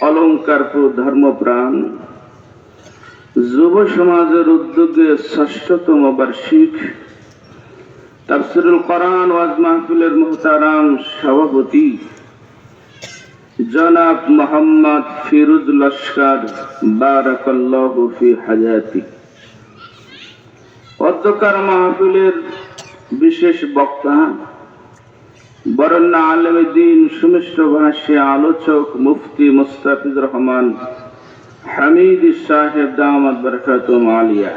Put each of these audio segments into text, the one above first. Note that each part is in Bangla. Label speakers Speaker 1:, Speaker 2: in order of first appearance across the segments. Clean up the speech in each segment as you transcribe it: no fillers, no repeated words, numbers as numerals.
Speaker 1: অলঙ্কারপুর ধর্মপ্রাণ যুব সমাজের উদ্যোগে ৬ষ্ঠতম বার্ষিক তাফসীরুল কোরআন ওয়াজ মাহফিলের মুহতারাম সভাপতি জনাব মোহাম্মদ ফিরোজ লস্কর বারাকাল্লাহু ফি হায়াতি, অধ্যকার মাহফিলের বিশেষ বক্তা বরেণ্য আলেমে দ্বীন সুমিষ্ট ভাষী আলোচক মুফতি মুস্তাফিজুর রহমান হামিদি সাহেব দামাত বরকাতুহুম আলিয়া।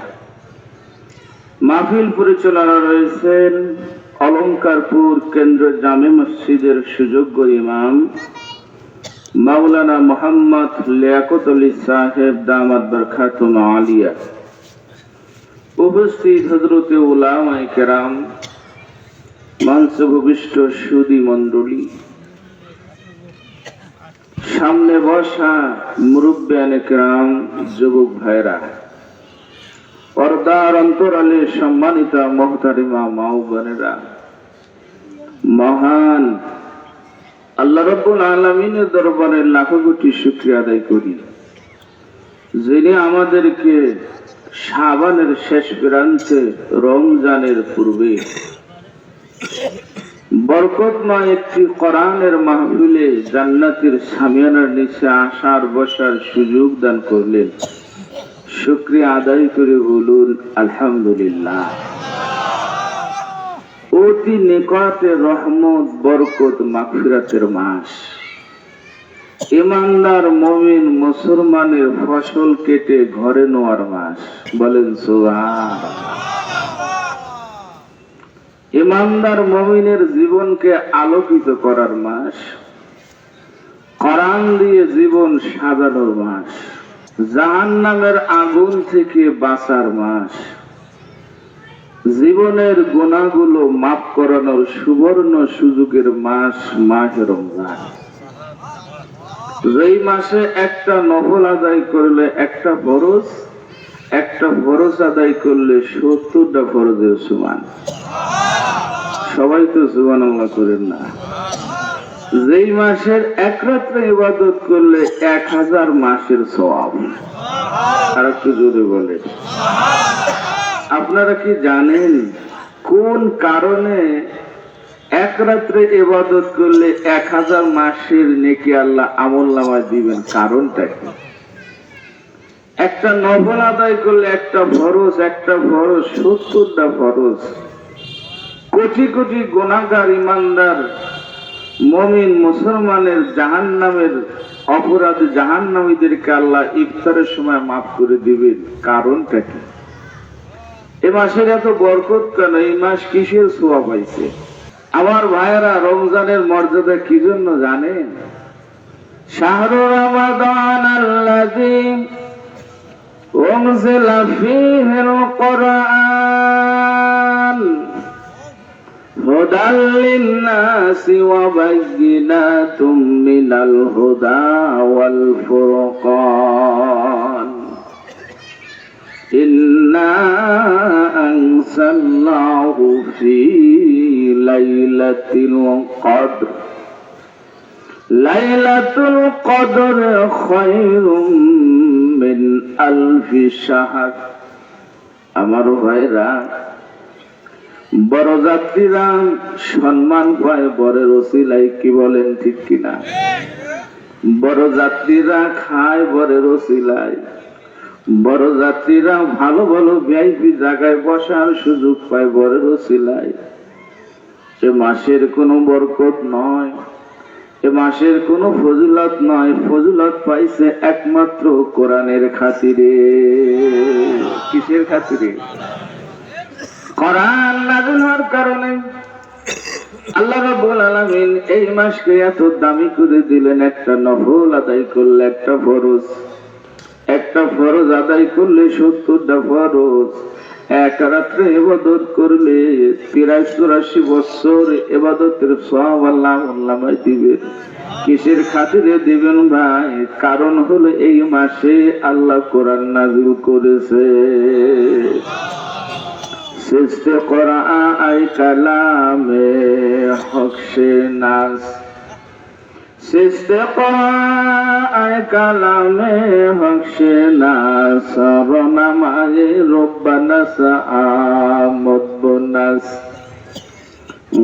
Speaker 1: মাহফিল পরিচালনা রয়েছেন অলঙ্কারপুর কেন্দ্র জামে মসজিদের সুযোগ্য ইমাম মাওলানা মোহাম্মদ লিয়াকত আলী সাহেব দামাত বরকাতুহুম আলিয়া। উপস্থিত হযরতে উলামায়ে কেরাম, মঞ্চে ভূমিষ্ঠ সুধী মণ্ডলী, সামনে বসা মুরব্বিয়ানে কেরাম, যুবক ভাইরা, পর্দার অন্তরালে সম্মানিতা মুহতারিমা মা ও বোনেরা, মহান আল্লাহ রাব্বুল আলামিনের দরবারে লাখো কোটি শুকরিয়া আদায় করি, যিনি আমাদেরকে শাবানের শেষ প্রান্তে রমজানের পূর্বে বরকতময় একটি কোরআনের মাহফিলে জান্নাতের সামিয়ানার নিচে আসার বসার সুযোগ দান করলেন। শুকরিয়া আদায় করে বলুন আলহামদুলিল্লাহ। অতি নিকটে রহমত, বরকত, মাগফিরাতের মাস, ইমানদার মুমিন মুসলমানের ফসল কেটে ঘরে নেওয়ার মাস। বলেন সুবহানাল্লাহ। ইমানদার মুমিনের জীবনকে আলোকিত করার মাস, কোরআন দিয়ে জীবন সাজানোর মাস, জাহান্নামের আগুন থেকে বাঁচার মাস, জীবনের গুনাহগুলো মাফ করানোর সুবর্ণ সুযোগের মাস, মাহে রমজান। যেই মাসে একটা নফল আদায় করলে একটা ফরজ, একটা ফরজ আদায় করলে ৭০টা ফরজের সমান। সবাই তো সুবহানাল্লাহ করেন না? যেই মাসের এক রাত্রে ইবাদত করলে ১০০০ মাসের সওয়াব। আর একটু জোরে বলে। আপনারা কি জানেন কোন কারণে এক রাত্রে ইবাদত করলে ১০০০ মাসের নেকি আল্লাহ আমলনামায় দিবেন? কারণটা কি? একটা নফল আদায় করলে একটা ফরজ, একটা ফরজ ৭০টা ফরজ। কোটি কোটি গুনাহগার ইমানদার মুমিন মুসলমানের জাহান্নামের অপরাধী জাহান্নামীদেরকে আল্লাহ ইফতারের সময় মাফ করে দিবেন। কারণটা কি? এ মাসের এত বরকত কেন? এই মাস কিসের ছোঁয়া পাইছে? আমার ভাইয়েরা, রমজানের মর্যাদা কি জন্য জানেন? শাহরু রমাদান আল্লাযী উনজিলা ফীহিল কুরআন হুদাল লিন-নাসি ওয়া বায়্যিনাতুম মিনাল হুদা ওয়াল ফুরকান ইন্না আনসালনাহু ফী লাইলাতুল কদর লাইলাতুল কদর খায়রুম মিন আলফি শাহর। আমার ভাইরা, বড় যাত্রীরা সম্মান পায় বরের ওসিলায়। কি বলেন ঠিক কিনা? বড় যাত্রীরা খায় বরের ওসিলায়। বড় যাত্রীরা ভালো ভালো ভিআইপি জায়গায় বসার সুযোগ পায় বরের ওসিলায়। এ মাসের কোনো বরকত নয়, এ মাসের কোনো ফজিলত নয়। ফজিলত পাইছে একমাত্র কোরআনের খাতিরে। কিসের খাতিরে? কোরআন নাযিল হওয়ার কারণে আল্লাহ রাব্বুল আলামিন এই মাসকে এত দামি করে দিলেন। একটা নফল আদায় করলে একটা ফরজ, একটা ফরজ আদায় করলে ৭০টা ফরজ। এক রাত্রে ইবাদত করলে ৮৩ বছর ইবাদতের সওয়াব আল্লাহ আমলনামায় দিবেন। কিসের খাতিরে দিবেন ভাই? কারণ হলো এই মাসে আল্লাহ কোরআন নাযিল করেছে। সৃষ্টি কোরআন আই কালামে হক সে নাস সিস্তেকায় কালামে হকশে না সরনামায়ে রব্বানা সাআমুদ্দুনাস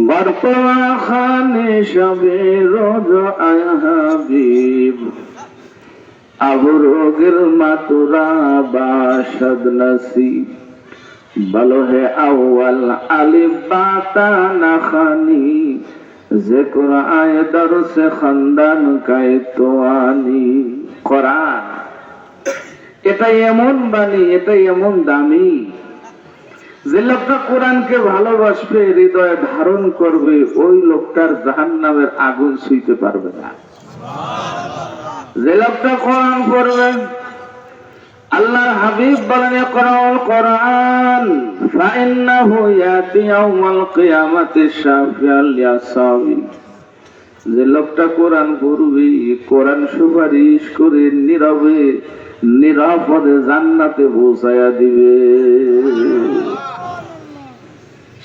Speaker 1: বরপা খানে শবে রোজ আয় হাবিব আবরোগের মাতুরা বাশদ নসিব বলো হে আউয়াল আলিফ বাতা নাখানি জিক্র আয় দরসে খানদান কায়তোয়ানি। কোরআন এটা এমন বাণী, এটা এমন দামি, যে লোকটা কোরআনকে ভালোবাসবে, হৃদয়ে ধারণ করবে, ওই লোকটার জাহান্নামের আগুন ছুঁইতে পারবে না। যে লোকটা কোরআন পড়বে, আল্লাহর হাবিব বলেন ইকরাউল কোরআন ফাইন্নাহু ইয়াতি ইয়াউমাল কিয়ামাতি শাফিয়াল ইয়াসাবি। যে লোকটা কোরআন পড়বে, কোরআন সুপারিশ করে নীরবে নিরাপদে জান্নাতে পৌঁছায়া দিবে।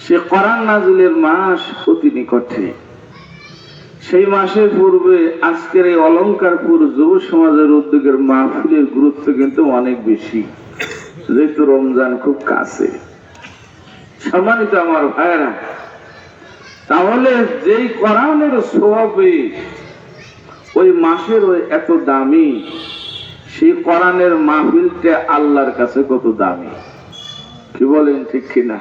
Speaker 1: সে কোরআন নাজিলের মাস অতি নিকটে, সেই মাসের পূর্বে আজকের এই অলঙ্কারপুর যুব সমাজের উদ্যোগের মাহফিলের গুরুত্ব কিন্তু অনেক বেশি, যেহেতু রমজান খুব কাছে। সম্মানিত আমার ভাইরা, তাহলে যেই কোরআনের সওয়াবে ওই মাসের ওই এত দামি, সেই কোরআনের মাহফিলটা আল্লাহর কাছে কত দামি, কি বলেন ঠিক কিনা?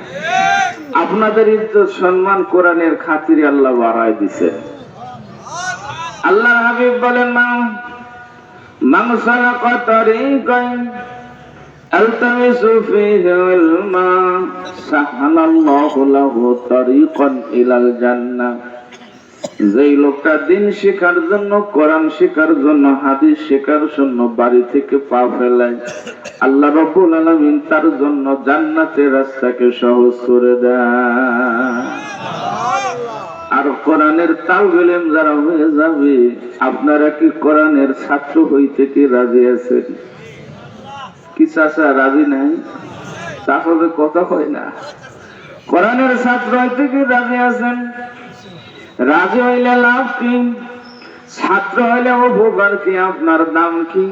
Speaker 1: আপনাদের ইজ্জত সম্মান কোরআনের খাতিরে আল্লাহ বাড়ায় দিছেন। আল্লাহ হাবিব বলেন না, মান সালাকা তারিকান আলতামিসু ফীহি ইলমা সাহালাল্লাহু লাহু তারিকান ইলাল জান্নাহ। যেই লোকটা দিন শেখার জন্য, কোরআন শেখার জন্য, হাদিস শেখার জন্য বাড়ি থেকে পা ফেলায়, আল্লাহ রাব্বুল আলামিন তার জন্য জান্নাতের রাস্তাকে সহজ করে দেয়। আর কোরআনের তালিব ইলম যারা হয়ে যাবে, আপনারা কি কোরআনের ছাত্র হইতে কি রাজি আছেন? কি চাচা রাজি নাই? তাহলে কথা হয় না। কোরআনের ছাত্র হইতে কি রাজি আছেন? রাজি হইলে লাভ কি? ছাত্র হইলে উপকার কি? আপনার দাম কি?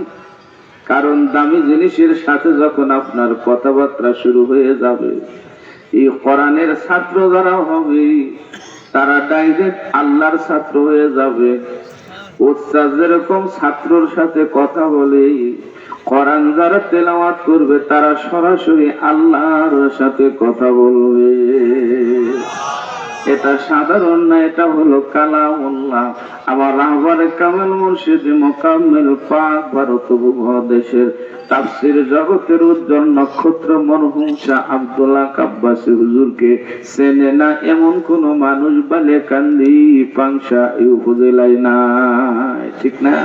Speaker 1: কারণ দামি জিনিসের সাথে যখন আপনার কথাবার্তা শুরু হয়ে যাবে, এই কোরআনের ছাত্র যারা হবে তারা ডাইরেক্ট আল্লাহর ছাত্র হয়ে যাবে। উস্তাদ যেরকম ছাত্রর সাথে কথা বলে, কোরআন যারা তেলাওয়াত করবে তারা সরাসরি আল্লাহর সাথে কথা বলবে। এটা সাধারণ না, এটা হলো কালামুল্লাহ। আমার রাহবারে কামেল মুর্শিদ মোকাম্মেল পাক ভারত উপমহাদেশের তাফসীর জগতের উজ্জ্বল নক্ষত্র মরহুম শাহ আব্দুল্লাহ আব্বাসী হুজুরকে চেনে না এমন কোন মানুষ বালেকান্দি পাংশা এই উপজেলায় নাই, ঠিক না?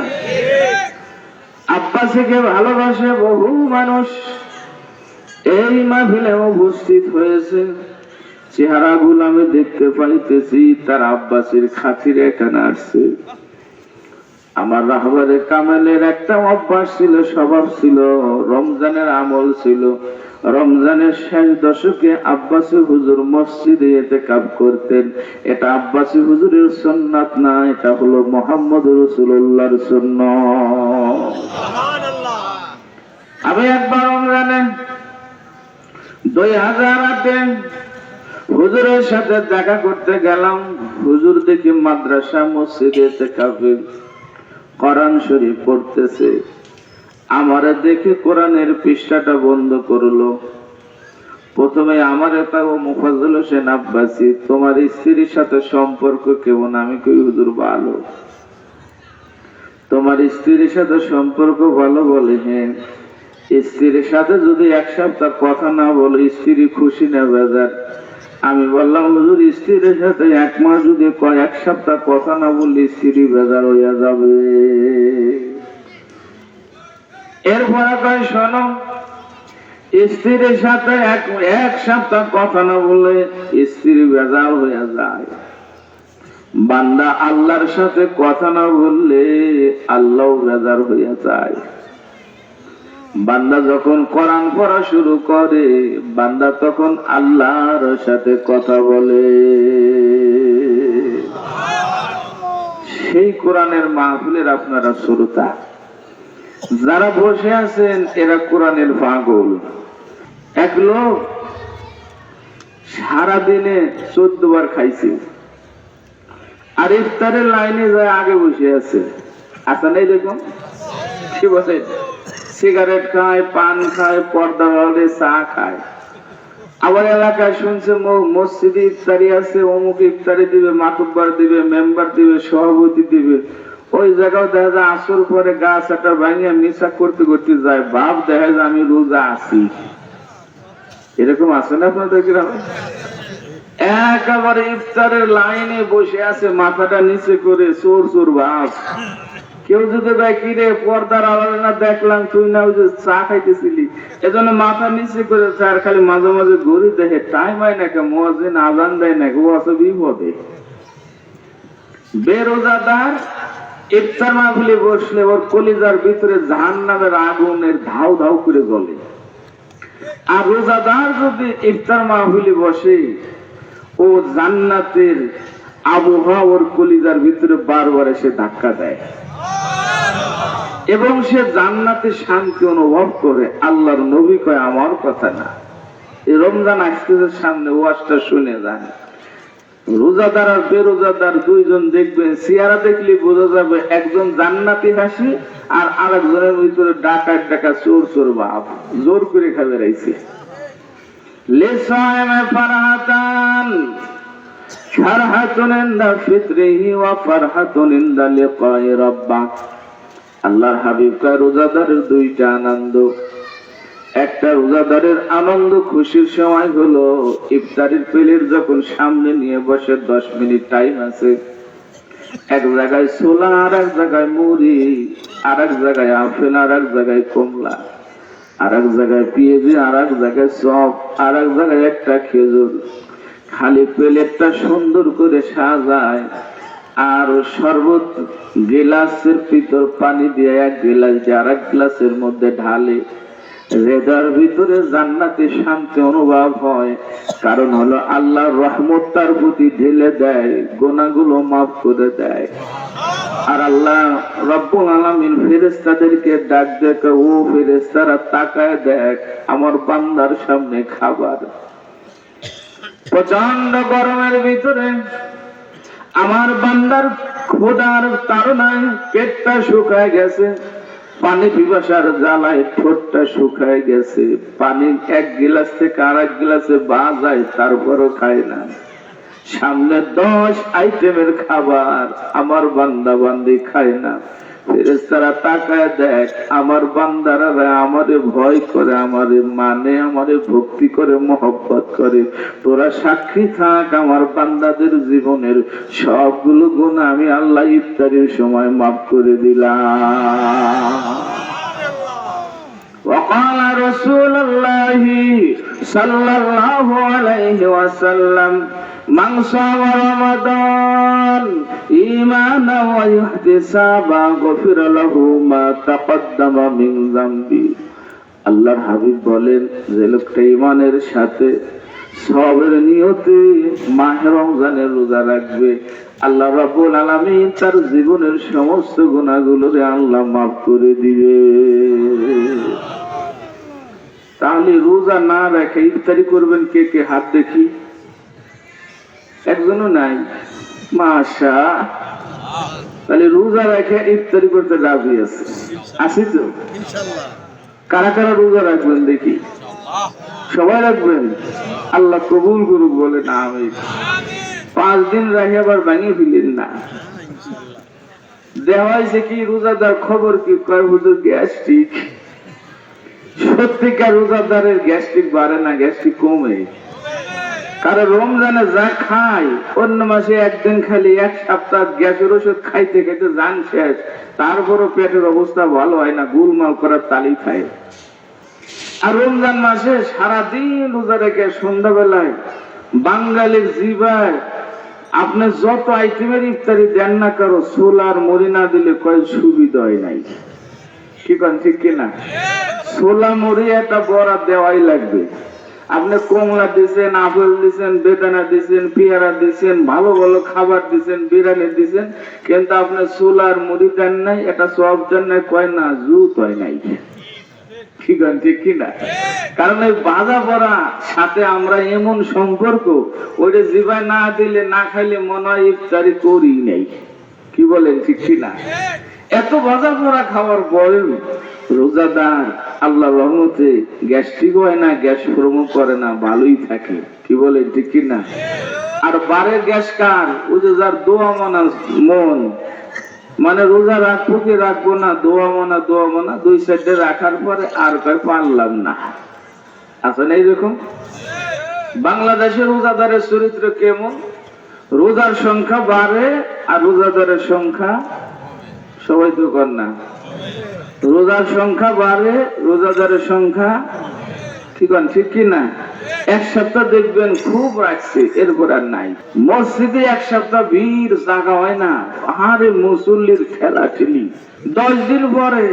Speaker 1: আব্বাসীকে ভালোবাসে বহু মানুষ এই মাহফিলে উপস্থিত হয়েছে। চেহারাগুলো আমি দেখতে পাইতেছি, তার আব্বাসীর খাতিরে এখানে আসছে। আমার রাহবারে কামেলের একটা অভ্যাস ছিল, স্বভাব ছিল, রমজানের আমল ছিল। রমজানের শেষ দশকে আব্বাসী হুজুর মসজিদে ইতিকাফ করতেন। এটা আব্বাসী হুজুরের সুন্নাত না, এটা হলো মুহাম্মদ রাসূলুল্লাহর সুন্নাত। আমি একবার রমজানে 2008-এ হুজুরের সাথে দেখা করতে গেলাম। হুজুর দেখি মাদ্রাসা মসজিদে ইতিকাফে কোরআন শরীফ পড়তেছে। আমারে দেখে কোরআনের পৃষ্ঠাটা বন্ধ করলো। প্রথমে আমারে তাও মুফাজ্জল হোসেন আব্বাসী, তোমার স্ত্রীর সাথে সম্পর্ক কেমন? আমি কই হুজুর ভালো। তোমার স্ত্রীর সাথে সম্পর্ক ভালো? বলে হ্যাঁ। স্ত্রীর সাথে যদি এক সপ্তাহ কথা না বলো, স্ত্রী খুশি না বেজার? আমি বললাম হুজুর, স্ত্রীর সাথে এক মাস যদি এক সপ্তাহ কথা না বললে স্ত্রী বেজার হইয়া যাবে। এরপরে কয় শোনো, স্ত্রীর সাথে এক সপ্তাহ কথা না বললে স্ত্রী বেজার হইয়া যায়। বান্দা আল্লাহর সাথে কথা না বললে আল্লাহ বেজার হইয়া যায়। বান্দা যখন কোরআন পড়া শুরু করে, বান্দা তখন আল্লাহর সাথে কথা বলে। সেই কোরআনের মাহফিলের আপনারা শ্রোতা। যারা বসে আছেন এরা কোরআনের পাগল। এক লোক সারাদিনে 14 বার খাইছে, আর ইফতারের লাইনে যায় আগে বসে আছে। আসা নেই দেখুন, কি বসে সিগারেট খায়, পান খায়, পর্দা হলে চা খায়। আবার এলাকায় শুনছে মসজিদে ইফতারি আছে, অমুক ইফতারি দিবে, মাতুব্বার দিবে, মেম্বার দিবে, সভাপতি দিবে। ওই জায়গাও দেখা যায় আসর পরে গাছ একটা ভাঙিয়া মিশা করতে করতে যায়, বাপ দেখা যায় আমি রোজা আছি। এরকম আছে না আপনাদের গ্রামে? একেবারে ইফতারের লাইনে বসে আছে, মাথাটা নিচে করে, চোর চোর ভাব। কেউ যদি ভাই কিরে পর্দার আড়ালে না দেখলাম, তুই না ওই যে চা খাইতেছিলি, এজন্য মাথা নিচে করে আর খালি মাঝে মাঝে ঘুরি দেখে টাইম হয় নাকি, মুয়াজ্জিন আজান দেয় নাকি, ও আছে বিপদে। বেরোজাদার ইফতার মাহফিলে বসলে ওর কলিজার ভিতরে জাহান্নামের আগুনের ধাউ ধাউ করে জ্বলে। আর রোজাদার যদি ইফতার মাহফিলে বসে, ও জান্নাতের আবহাওয়া ওর কলিজার ভিতরে বারবার এসে ধাক্কা দেয় এবং সে জান্নাতে শান্তি অনুভব করে। আল্লাহর নবী কয় আমার কথা না, এই রমজান আসতেছে সামনে, ওয়াজটা শুনে যান। রোজাদার আর বেরোজাদার দুইজন দেখবেন, চেহারা দেখলে বোঝা যাবে একজন জান্নাতি হাসি আর আরেকজনের ভিতরে ডাকাত ডাকা চোর চোর ভাব, জোর করে খাবে রাইছে। লিসাইমে ফারহাতান ফারহাতুন ইনদা ফিতরিহি ওয়া ফারহাতুন ইনদা লিকাই রাব্বাহ। আল্লাহর হাবিব কয় রোজাদারের দুইটা আনন্দ। একটা রোজাদারের আনন্দ খুশির সময় হলো ইফতারির প্লেট যখন সামনে নিয়ে বসে, 10 মিনিট টাইম আছে, এক জায়গায় ছোলা, আর এক জায়গায় মুড়ি, আর এক জায়গায় আপেল, আর এক জায়গায় কমলা, আর এক জায়গায় পেঁয়াজি, আর এক জায়গায় চপ, আর এক জায়গায় একটা খেজুর। খালি প্লেটটা সুন্দর করে সাজায়, আর শরবত গ্লাসের ভিতর পানি দিয়ে এক গ্লাস দিয়ে আর এক গ্লাসের মধ্যে ঢালে। হৃদয়ের ভিতরে জান্নাতে শান্তি অনুভব হয়, কারণ হলো আল্লাহর রহমত তার প্রতি ঢেলে দেয়, গুনাহগুলো মাফ করে দেয়। আর আল্লাহ রব্বুল আলামিন ফেরেশতাদেরকে ডাক দেখে, ও ফেরেশতারা তাকায় দেখ আমার বান্দার সামনে খাবার। প্রচন্ড গরমের ভিতরে আমার বান্দার ক্ষুধার তাড়নায় পেটটা শুকায় গেছে, পানি পিপাসার জ্বালায় ঠোঁটটা শুকায় গেছে, পানি এক গ্লাস থেকে আর এক গ্লাসে বাজায়, তারপরও খায় না। সামনে 10 আইটেমের খাবার, আমার বান্দা বান্দি খায় না। ফেরেশতারা তাকায় দেখ আমার বান্দারা আমারে ভয় করে, আমারে মানে, আমারে ভক্তি করে, মহব্বত করে। তোরা সাক্ষী থাক আমার বান্দাদের জীবনের সবগুলো গুনাহ আমি আল্লাহ ইফতারের সময় মাফ করে দিলাম। وقال رسول الله صلى الله عليه وسلم من صام رمضان إيمانا واحتسابا غفر له ما تقدم من ذنبه। আল্লাহর হাবিব বলেন, যে লোকটা ঈমানের সাথে সবের নিয়তে মাহে রমজানের রোজা রাখবে, আল্লাহ রাব্বুল আলামিন তার জীবনের সমস্ত গুনাহগুলোরে আল্লাহ মাফ করে দিবে। তাহলে রোজা না রেখে ইফতারি করবেন কে কে? হাত দেখি, একজনও নাই। মাশা, তাহলে রোজা রেখে ইফতারি করতে রাজি আছে, আছি তো? কারা কারা রোজা রাখবেন দেখি? সবাই রাখবেন? আল্লাহ কবুল করুক, বলে না আমি 5 দিন রাখে আবার ভাঙিয়ে ফেলেন না। দেওয়াইছে কি রোজাদার খবর কি? কয় হুজুর গ্যাস্ট্রিক। সত্যিকার রোজাদারের গ্যাস্ট্রিক বাড়ে না, গ্যাস্ট্রিক কমে। কারণ রমজানে যা খায় অন্য মাসে একদিন খালি 1 সপ্তাহ গ্যাসের ওষুধ খাইতে খাইতে জান শেষ, তারপরও পেটের অবস্থা ভালো হয় না, গুলমাল করার তালি খায়। আর রমজান মাসে সারাদিন রোজা রেখে সন্ধ্যাবেলায় বাঙালির জিভায় আপনি যত আইটেমের ইফতারি দেন না কারো, ছোলার মুড়ি না দিলে কয় সুবিধা হয় নাই। কি কোন ঠিক কিনা? ছোলা মুড়ি একটা বড়া দেওয়াই লাগবে। আপনি কমলা দিচ্ছেন, আপেল দিচ্ছেন, বেদানা দিচ্ছেন, পেয়ারা দিচ্ছেন, ভালো ভালো খাবার দিচ্ছেন, বিরিয়ানি দিচ্ছেন, কিন্তু আপনি চুলার মুড়ি দেন নাই, এটা সব দেন নাই, কয় না জুত হয় নাই। ঠিক আছে, ঠিক কিনা? কারণ এই বাজা পড়া সাথে আমরা এমন সম্পর্ক, ওইটা জিবায় না দিলে, না খাইলে মনে হয় ইফতারি করি নাই। কি বলেন, ঠিক কিনা? এত ভাজা পোড়া খাওয়ার পরেও রোজাদার আল্লাহ রহমতে গ্যাস্ট্রিক হয় না, গ্যাস প্রমো করে না, ভালোই থাকে। কি বলেন, ঠিক কিনা? আর বারের গ্যাস কার? ওই যে যার দোয়া মনা মন, মানে রোজা রাখবো কি রাখবো না, দোয়া মনা 2 সাইডে রাখার পরে আর কয় পারলাম না। আছে না এইরকম? বাংলাদেশের রোজাদারের চরিত্র কেমন? রোজার সংখ্যা বাড়ে আর রোজাদারের সংখ্যা, সবাই তো কর না, রোজার সংখ্যা বাড়ে, রোজাদারের সংখ্যা, ঠিক আছে, ঠিক কিনা? এক সপ্তাহ দেখবেন খুব রাখছে, এরপর আর নাই। মসজিদে এক সপ্তাহ ভিড়, জায়গা হয় না, পাহাড়ে মুসল্লির ঠেলা ঠেলি। 10 দিন পরে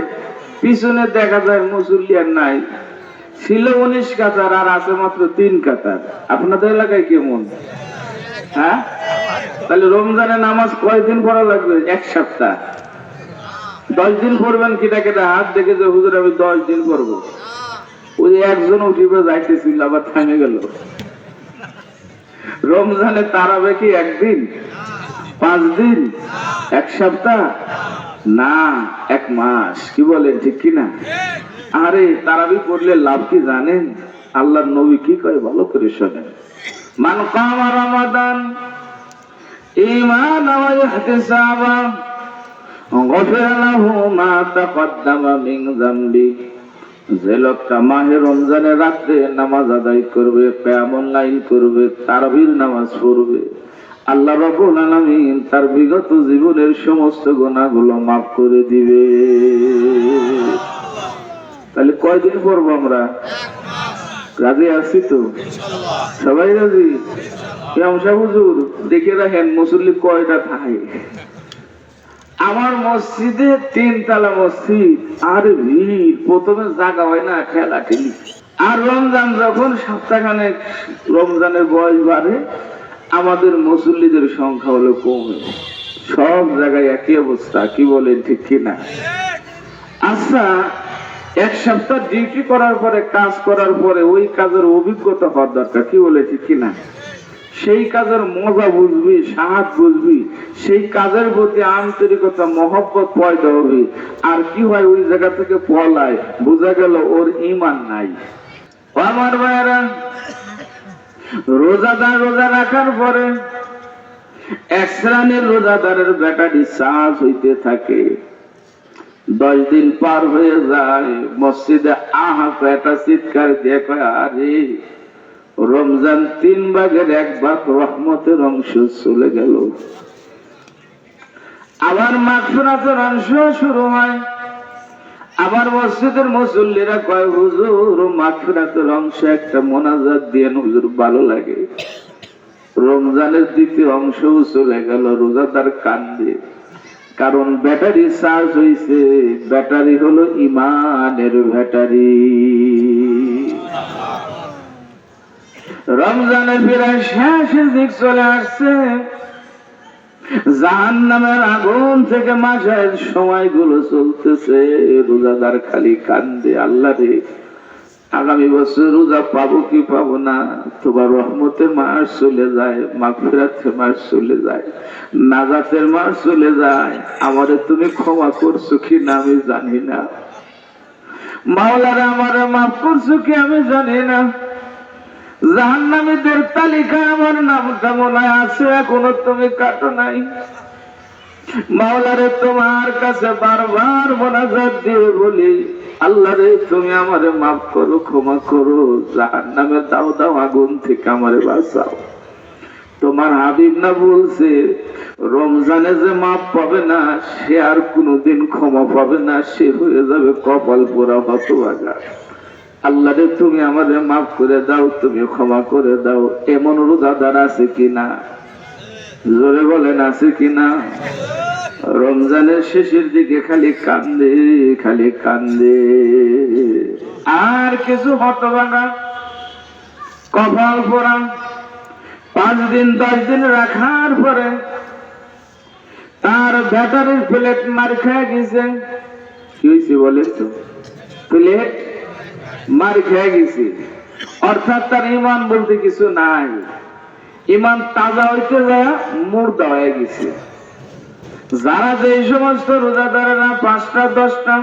Speaker 1: পিছনে দেখা যায় মুসল্লি আর নাই, ছিল 19 কাতার আর আছে মাত্র 3 কাতার। আপনাদের এলাকায় কেমন? হ্যাঁ, তাহলে রমজানের নামাজ কয়দিন পড়া লাগবে? 1 সপ্তাহ। 10 দিন পড়বেন, কেটা কেটা হাত দেখে যে হুজুর আমি 10 দিন পড়বো। ওই একজন উঠিবে যাইতেছিল, আবার থামে গেল। রমজানে তারাবে কি 1 দিন, 5 দিন, 1 সপ্তাহ না, 1 মাস। কি বলেন, ঠিক কিনা? আরে তারাবি পড়লে লাভ কি জানেন? আল্লাহর নবী কি কয় ভালো করে শোনেন। মান কামা রমাদান ঈমানান ওয়া ইহতিসাবান গফিরা লাহু মা তাকদ্দামা মিন যামবি। যে লোকটা মাহে রমজানের রাতে নামাজ আদায় করবে, কিয়ামুল লাইল করবে, তারাবির নামাজ পড়বে, আল্লাহ রাব্বুল আলামিন তার বিগত জীবনের সমস্ত গুনাহগুলো মাফ করে দিবে। তাহলে কয়দিন পড়বো আমরা? রাজি আছি তো? সবাই রাজি? হুজুর দেখে রাখেন মুসল্লি কয়টা থাকে। আমার মসজিদে 3 তলা মসজিদ, আর ভিড়, প্রথমে জায়গা হয় না, ঠেলা ঠেলি। আর রমজান যখন সপ্তাহখানেক রমজানের বয়স বাড়ে, আমাদের মুসল্লিদের সংখ্যা হলো কমে। সব জায়গায় একই অবস্থা। কি বলেন, ঠিক কিনা? আচ্ছা, 1 সপ্তাহ ডিউটি করার পরে, কাজ করার পরে ওই কাজের অভিজ্ঞতা হওয়ার দরকার। কি বলে, ঠিক কিনা? সেই কাজের মজা বুঝবি, স্বাদ বুঝবি, সেই কাজের প্রতি আন্তরিকতা, মহব্বত পয়দা হবে। আর কি হয়, ওই জায়গা থেকে পলায়, বোঝা গেল ওর ঈমান নাই। আমার ভাইয়েরা, রোজাদার রোজা রাখার পরে 1 শ্রেণীর রোজাদারের ব্যাটারি চার্জ হইতে থাকে। 10 দিন পার হয়ে যায়, মসজিদে আহা একটা চিৎকার দিয়ে কয়, আরে রমজান 3 ভাগের 1 ভাগ রহমতের অংশ চলে গেল। আবার মাগফিরাতের অংশ শুরু হয়। আবার মসজিদের মুসল্লিরা কয়, হুজুর মাগফিরাতের অংশ একটা মোনাজাত দিয়ে হুজুর ভালো লাগে। রমজানের 2য় অংশও চলে গেল। রোজাদার কান্দে, কারণ ব্যাটারি চার্জ হইছে। ব্যাটারি হলো ইমানের ব্যাটারি। রমজানের প্রায় শেষের দিক চলে আসছে। জাহান্নামের আগুন থেকে মাসের সময়গুলো চলতেছে। রোজাদার খালি কান্দে, আল্লাহ রে আগামী বছর রোজা পাবো কি পাবো না। তোমার রহমতের মাস চলে যায়, মাগফিরাতের মাস চলে যায়, নাজাতের মাস চলে যায়, আমারে তুমি ক্ষমা করছো কি না আমি জানি না। মাওলারে আমারে মাফ করছো কি আমি জানি না। জাহান্নামীদের তালিকায় আমার নামটা মনে আছে, এখনো তুমি কাটো নাই। মাওলারে তোমার কাছে বারবার মোনাজাত দিয়ে বলি, আল্লাহ রে তুমি আমারে মাফ করো, ক্ষমা করো, জাহান্নামের দাও দাও আগুন থেকে আমারে বাঁচাও। তোমার হাবিব না বলছে, রমজানে যে মাফ পাবে না সে আর কোনোদিন ক্ষমা পাবে না, সে হয়ে যাবে কপাল পোড়া হতভাগা। আল্লাহ রে তুমি আমাদের মাফ করে দাও, তুমি ক্ষমা করে দাও। এমন রোজাদার আছে কিনা? জোরে বলেন, আছে কিনা? রমজানের শেষের দিকে খালি কান্দে, খালি কান্দে। আর কিছু হতভাগা কপাল পোড়া। 5 দিন 10 দিন রাখার পরে তার ব্যাটারির প্লেট মার খেয়ে গেছে। কি হয়েছে বলেন তো? প্লেট মার খেয়ে গেছে, অর্থাৎ তার ইমান বলতে কিছু নাই। ইমান তাজা হইতে যায় মুর্দা হয়ে গেছে। যারা যে সমস্ত রোজাদারেরা 5টা 10টা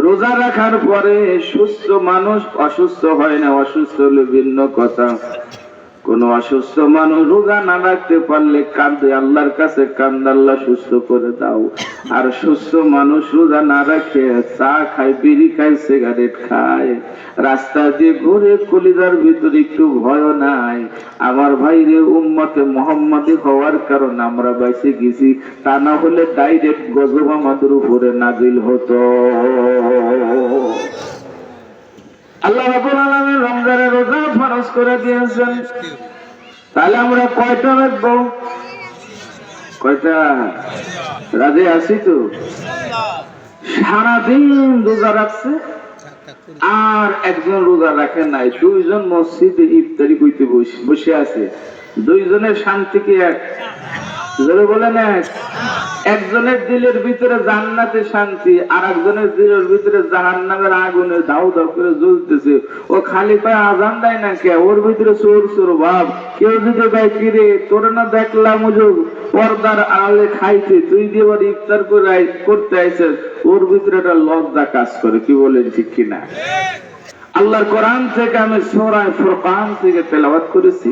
Speaker 1: রোজা রাখার পরে সুস্থ মানুষ অসুস্থ হয় না, অসুস্থ হলে ভিন্ন কথা। কোন অসুস্থ মানুষ রোজা না রাখতে পারলে কান্দে আল্লাহর কাছে, কান্দে আল্লাহ সুস্থ করে দাও। আর সুস্থ মানুষ রোজা না রাখে চা খায়, বিড়ি খায়, সিগারেট খায়, রাস্তা দিয়ে ঘুরে, কলিজার ভিতরে একটু ভয় নাই। আমার ভাইরে, উম্মতে মুহাম্মাদি হওয়ার কারণে আমরা বেঁচে গেছি, তা না হলে ডাইরেক্ট গজব আমাদের উপরে নাজিল হতো। আল্লাহ রাব্বুল আলামিন রমজানের রোজা ফরজ করে দিয়েছেন। তাহলে আমরা কয়টা রাখবো? কয়টা? রাজি আছি তো? সারাদিন রোজা রাখছে আর একজন রোজা রাখে নাই। 2 জন মসজিদে ইফতারি করতে বসে আছে। 2 জনের শান্তি কি এক? জোরে বলেন এক। একজনের দিলের ভিতরে জান্নাতের শান্তি, আর একজনের দিলের ভিতরে জাহান্নামের আগুনে দাউ দাউ করে জ্বলতেছে। ও খালি পায়ে আজান দেয় না কে? ওর ভিতরে চোর চোর ভাব। কেউ যদি দেয়, কিরে তোর না দেখলাম পর্দার আড়ালে খাইতে, তুই দিয়ে আবার ইফতার করতে আইছিস, ওর ভিতরে একটা লজ্জা কাজ করে। কি বলেন ঠিক কিনা? আল্লাহর কোরআন থেকে আমি সূরা ফুরকান থেকে তেলাওয়াত করেছি।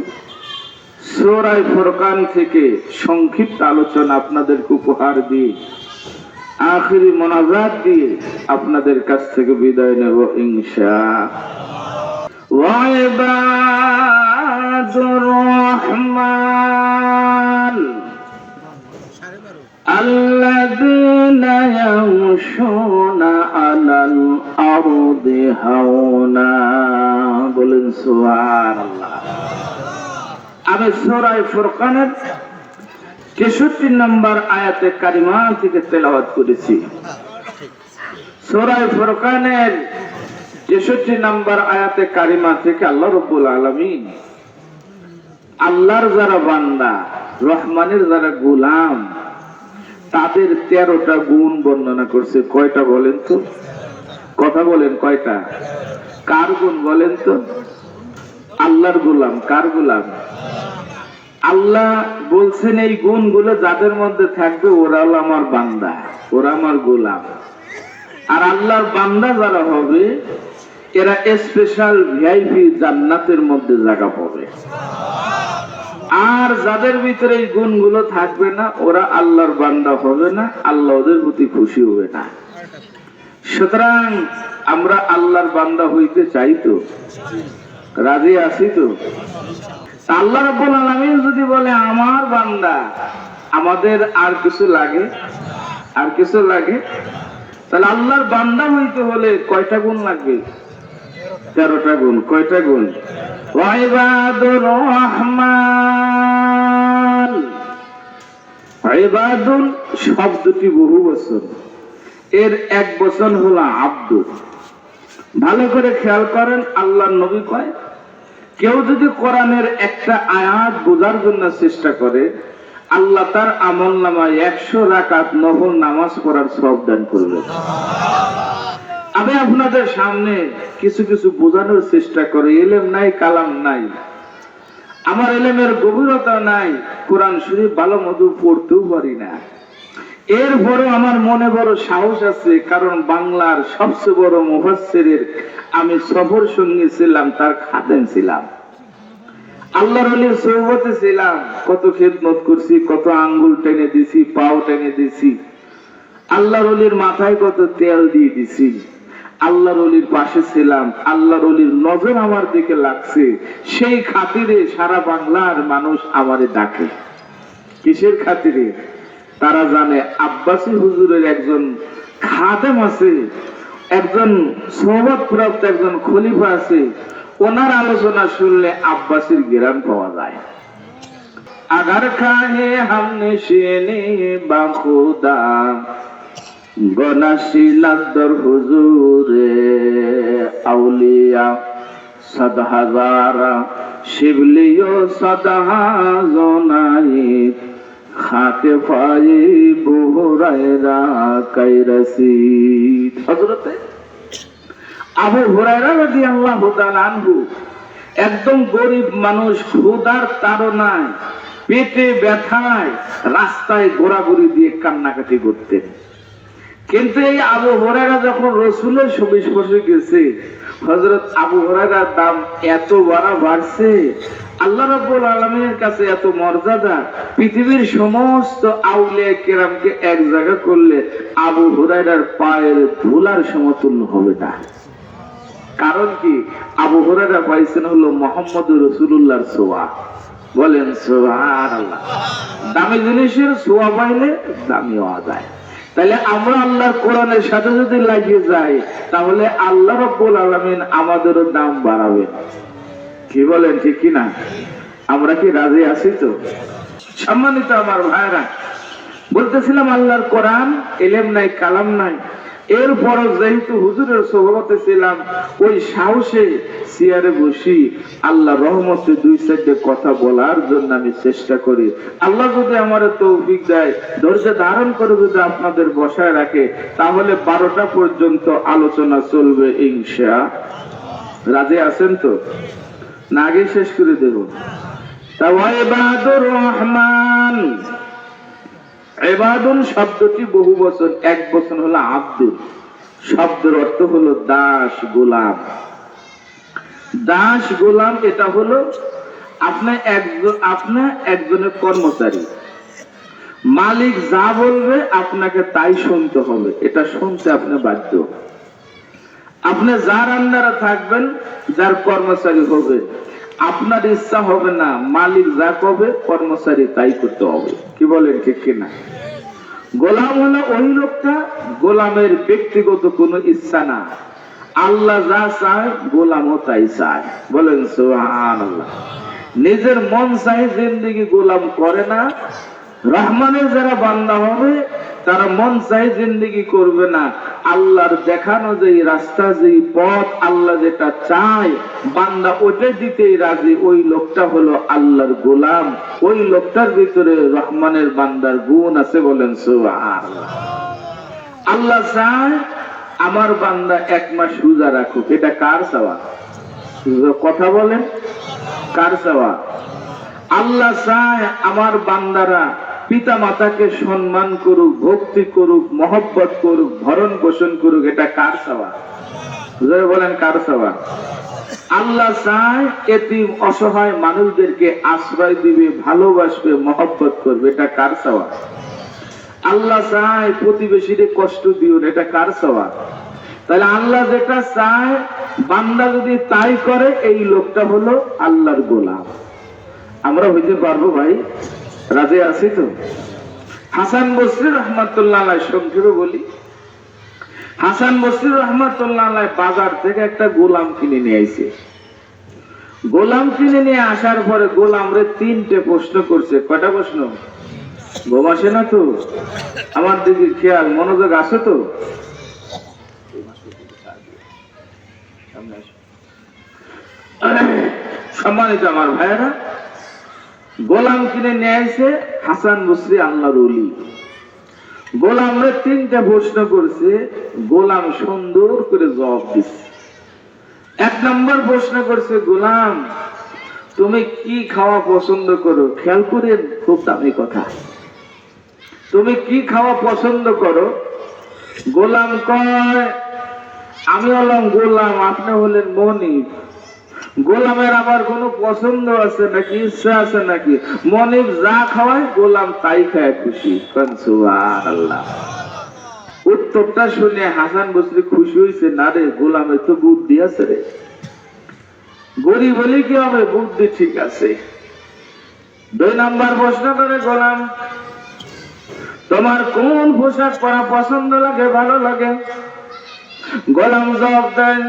Speaker 1: সূরা ফুরকান থেকে সংক্ষিপ্ত আলোচনা আপনাদেরকে উপহার দিয়ে, আখিরি মোনাজাত দিয়ে আপনাদের কাছ থেকে বিদায় নেব ইনশাআল্লাহ। ওয়া ইবাদুর রহমান আল্লাযীনা ইয়ামশুনা আলাল আরদি হাওনা। বলেন সুবহানাল্লাহ। আমি সূরা ফুরকানের 63 নম্বর আয়াতে কারিমা থেকে তেলাওয়াত করেছি। সূরা ফুরকানের 63 নম্বর আয়াতে কারিমা থেকে আল্লাহ রাব্বুল আলামিন আল্লাহর যারা বান্দা, রহমানের যারা গোলাম, তাদের 13টা গুণ বর্ণনা করছে। কয়টা বলেন তো? কথা বলেন, কয়টা? কার গুণ বলেন তো? আল্লাহর গোলাম। কার গোলাম? আল্লাহ বলছেন এই গুণগুলো যাদের মধ্যে থাকবে ওরা হলো আমার বান্দা, ওরা আমার গোলাম। আর আল্লাহর বান্দা যারা হবে এরা স্পেশাল ভিআইপি জান্নাতের মধ্যে জায়গা পাবে। আর যাদের ভিতরে এই গুণগুলো থাকবে না ওরা আল্লাহর বান্দা হবে না, আল্লাহ ওদের প্রতি খুশি হবে না। সুতরাং আমরা আল্লাহর বান্দা হইতে চাই তো? রাজি আছি তো? আল্লাহ রাব্বুল আলামিন যদি বলে আমার বান্দা, আমাদের আর কিছু লাগে? আর কিছু লাগে? তাহলে আল্লাহর বান্দা হইতে হলে কয়টা গুণ লাগবে? 13টা গুণ। কয়টা গুণ? ওয়া ইবাদুর রহমান। ইবাদুল শব্দটি বহু বচন, এর এক বচন হলো আব্দুল। ভালো করে খেয়াল করেন, আল্লাহর নবী কয় কেউ যদি কোরআনের একটা আয়াত বোঝার জন্য চেষ্টা করে, আল্লাহ তার আমলনামায় 100 রাকাত নফল নামাজ পড়ার সওয়াব দান করবে। আমি আপনাদের সামনে কিছু কিছু বোঝানোর চেষ্টা করি। ইলম নাই, কালাম নাই, আমার ইলমের গভীরতা নাই, কোরআন শরীফ ভালো মতো পড়তেও পারি না। এরপরও আমার মনে বড় সাহস আছে, কারণ বাংলার সবচেয়ে বড় মুফাসসিরের আমি সফর সঙ্গী ছিলাম, তার খাদেম ছিলাম, আল্লাহর ওলির সোহবতে ছিলাম। কত খেদমত করছি, কত আঙ্গুল টেনে দিছি, পাও টেনে দিছি, আল্লাহর ওলির মাথায় কত তেল দিয়ে দিছি, আল্লাহর ওলির পাশে ছিলাম, আল্লাহর ওলির নজর আমার দিকে লাগছে। সেই খাতিরে সারা বাংলার মানুষ আমারে ডাকে। কিসের খাতিরে? তারা জানে আব্বাসী হুজুরের একজন খাদেম আছে, একজন সোহবতপ্রাপ্ত একজন খলিফা আছে, ওনার আলোচনা শুনলে আব্বাসীর ঘেরান পাওয়া যায়। আগার খাহে হামনে শেনে বা খুদা গনাশিলাদ্দর হুজুরে আউলিয়া صد هزارا شبلیو صد هزونائی خاک پائی ابو হুরায়রা কাই রসিদ। হযরত আবু হুরায়রা রাদিয়াল্লাহু তাআলা আনহু একদম গরিব মানুষ, ক্ষুধার তাড়নায় পেটে ব্যথায় রাস্তায় ঘোরাঘুরি দিয়ে কান্নাকাটি করতেন। কিন্তু এই আবু হুরায়রা যখন রাসূলের সংস্পর্শে গেছে, হযরত আবু হুরায়রার দাম এত বাড়ছে, আল্লাহ রাব্বুল আলামিনের কাছে এত মর্যাদা, পৃথিবীর সমস্ত আউলিয়া কেরামকে এক জায়গা করলে আবু হুরায়রার পায়ের ধুলার সমতুল্য হবে না। কারণ কি? আবু হুরায়রা পাইছেন হলো মুহাম্মদুর রাসূলুল্লাহর ছোঁয়া। বলেন সুবহানাল্লাহ। দামি জিনিসের ছোঁয়া পাইলে দামি হওয়া যায়। তাহলে আমরা আল্লাহর কোরআনের সাথে যদি লাগিয়ে যাই, তাহলে আল্লাহ রাব্বুল আলামিন আমাদেরও দাম বাড়াবেন। কি বলেন, ঠিক কি না? আমরা কি রাজি আছি তো? সম্মানিত আমার ভাইরা, বলতেছিলাম আল্লাহর কোরআন, ইলম নাই, কালাম নাই, এরপরও যেহেতু হুজুরের সোহবতে ছিলাম, ওই সাহসে চেয়ারে বসি আল্লাহর রহমতে দুই সাইডে কথা বলার জন্য আমি চেষ্টা করি। আল্লাহ যদি আমার তৌফিক দেয়, ধৈর্য ধারণ করে যদি আপনাদের বসায় রাখে, তাহলে 12টা পর্যন্ত আলোচনা চলবে ইনশাআল্লাহ। রাজি আছেন তো? না আগে শেষ করে দেব? ইবাদুর রহমান, ইবাদুন শব্দটি বহু বচন, এক বচন হলো আব্দুল। শব্দের অর্থ হলো দাস, গোলাম। দাস গোলাম এটা হলো আপনি একজনের কর্মচারী। মালিক যা বলবে আপনাকে তাই শুনতে হবে, এটা শুনতে আপনি বাধ্য। আপনি যার আন্ডারে থাকবেন, যার কর্মচারী হবে, আপনার ইচ্ছা হবে না, মালিক যা করবে কর্মচারী তাই করতে হবে। কি বলেন, ঠিক কিনা? গোলাম হলো ওই লোকটা, গোলামের ব্যক্তিগত কোনো ইচ্ছা না, আল্লাহ যা চায় গোলামও তাই চায়। বলেন সুবহানাল্লাহ। নিজের মন চাই জিন্দেগি গোলাম করে না। রহমানের যারা বান্দা হবে, তারা মন চাই জিন্দেগি করবে না। আল্লাহর দেখানো যে রাস্তা, যে পথ, আল্লাহ যেটা চায় বান্দা ওটা দিতেই রাজি, ওই লোকটা হলো আল্লাহর গোলাম। ওই লোকটার ভিতরে রহমানের বান্দার গুণ আছে। বলেন সুবহানাল্লাহ। আল্লাহ চায় আমার বান্দা 1 মাস রোজা রাখুক, এটা কার চাওয়া? কথা বলেন, কার চাওয়া? আল্লাহ চায় আমার বান্দারা পিতা মাতাকে সম্মান করুক, ভক্তি করুক, মহব্বত করুক, ভরণ পোষণ করুক, এটা কার চাওয়া? বলেন, কার চাওয়া? আল্লাহ চায় এতিম অসহায় মানুষদেরকে আশ্রয় দিবে, ভালোবাসবে, মহব্বত করবে, এটা কার চাওয়া? আল্লাহ চায় প্রতিবেশীরে কষ্ট দিও, এটা কার চাওয়া? তাহলে আল্লাহ যেটা চায় বান্দা যদি তাই করে, এই লোকটা হলো আল্লাহর গোলাম। আমরা হইতে পারবো ভাই? রাজি আছি তো? হাসান বসরি রহমাতুল্লাহ আলাইহি, সংক্ষেপে বলি, হাসান বসরি রহমাতুল্লাহ আলাইহি বাজার থেকে একটা গোলাম কিনে নিয়ে আইছে। গোলাম কিনে নিয়ে আসার পরে গোলামরে 3টে প্রশ্ন করছে। কয়টা প্রশ্ন? ঘুম আসে না তো? আমার দিকে খেয়াল, মনোযোগ আছে তো? সম্মানিত আমার ভাইয়েরা, গোলাম কিনে নিয়ে আসে হাসান বসরি, আল্লাহর ওলি। গোলামরে 3টে প্রশ্ন করছে, গোলাম সুন্দর করে জবাব দিচ্ছে। 1 নম্বর প্রশ্ন করছে, গোলাম তুমি কি খাওয়া পছন্দ করো? খেয়াল করে, খুব দামি কথা, তুমি কি খাওয়া পছন্দ করো? গোলাম কয়, আমি হলাম গোলাম, আপনি হলেন মনিব। গোলামের আবার কোন পছন্দ আছে নাকি, ইচ্ছা আছে নাকি? মনিব যা খাওয়ায় গোলাম তাই খায় খুশি। সুবহানাল্লাহ। উত্তরটা শুনে হাসান বসরি খুশি হয়েছে, না রে, গোলামের তো বুদ্ধি আছে রে। গরিব বলে কি হবে, বুদ্ধি ঠিক আছে। 2 নম্বর প্রশ্ন করে, গোলাম তোমার কোন পোশাক পরা পছন্দ লাগে, ভালো লাগে? গোলাম জবাব দেয়,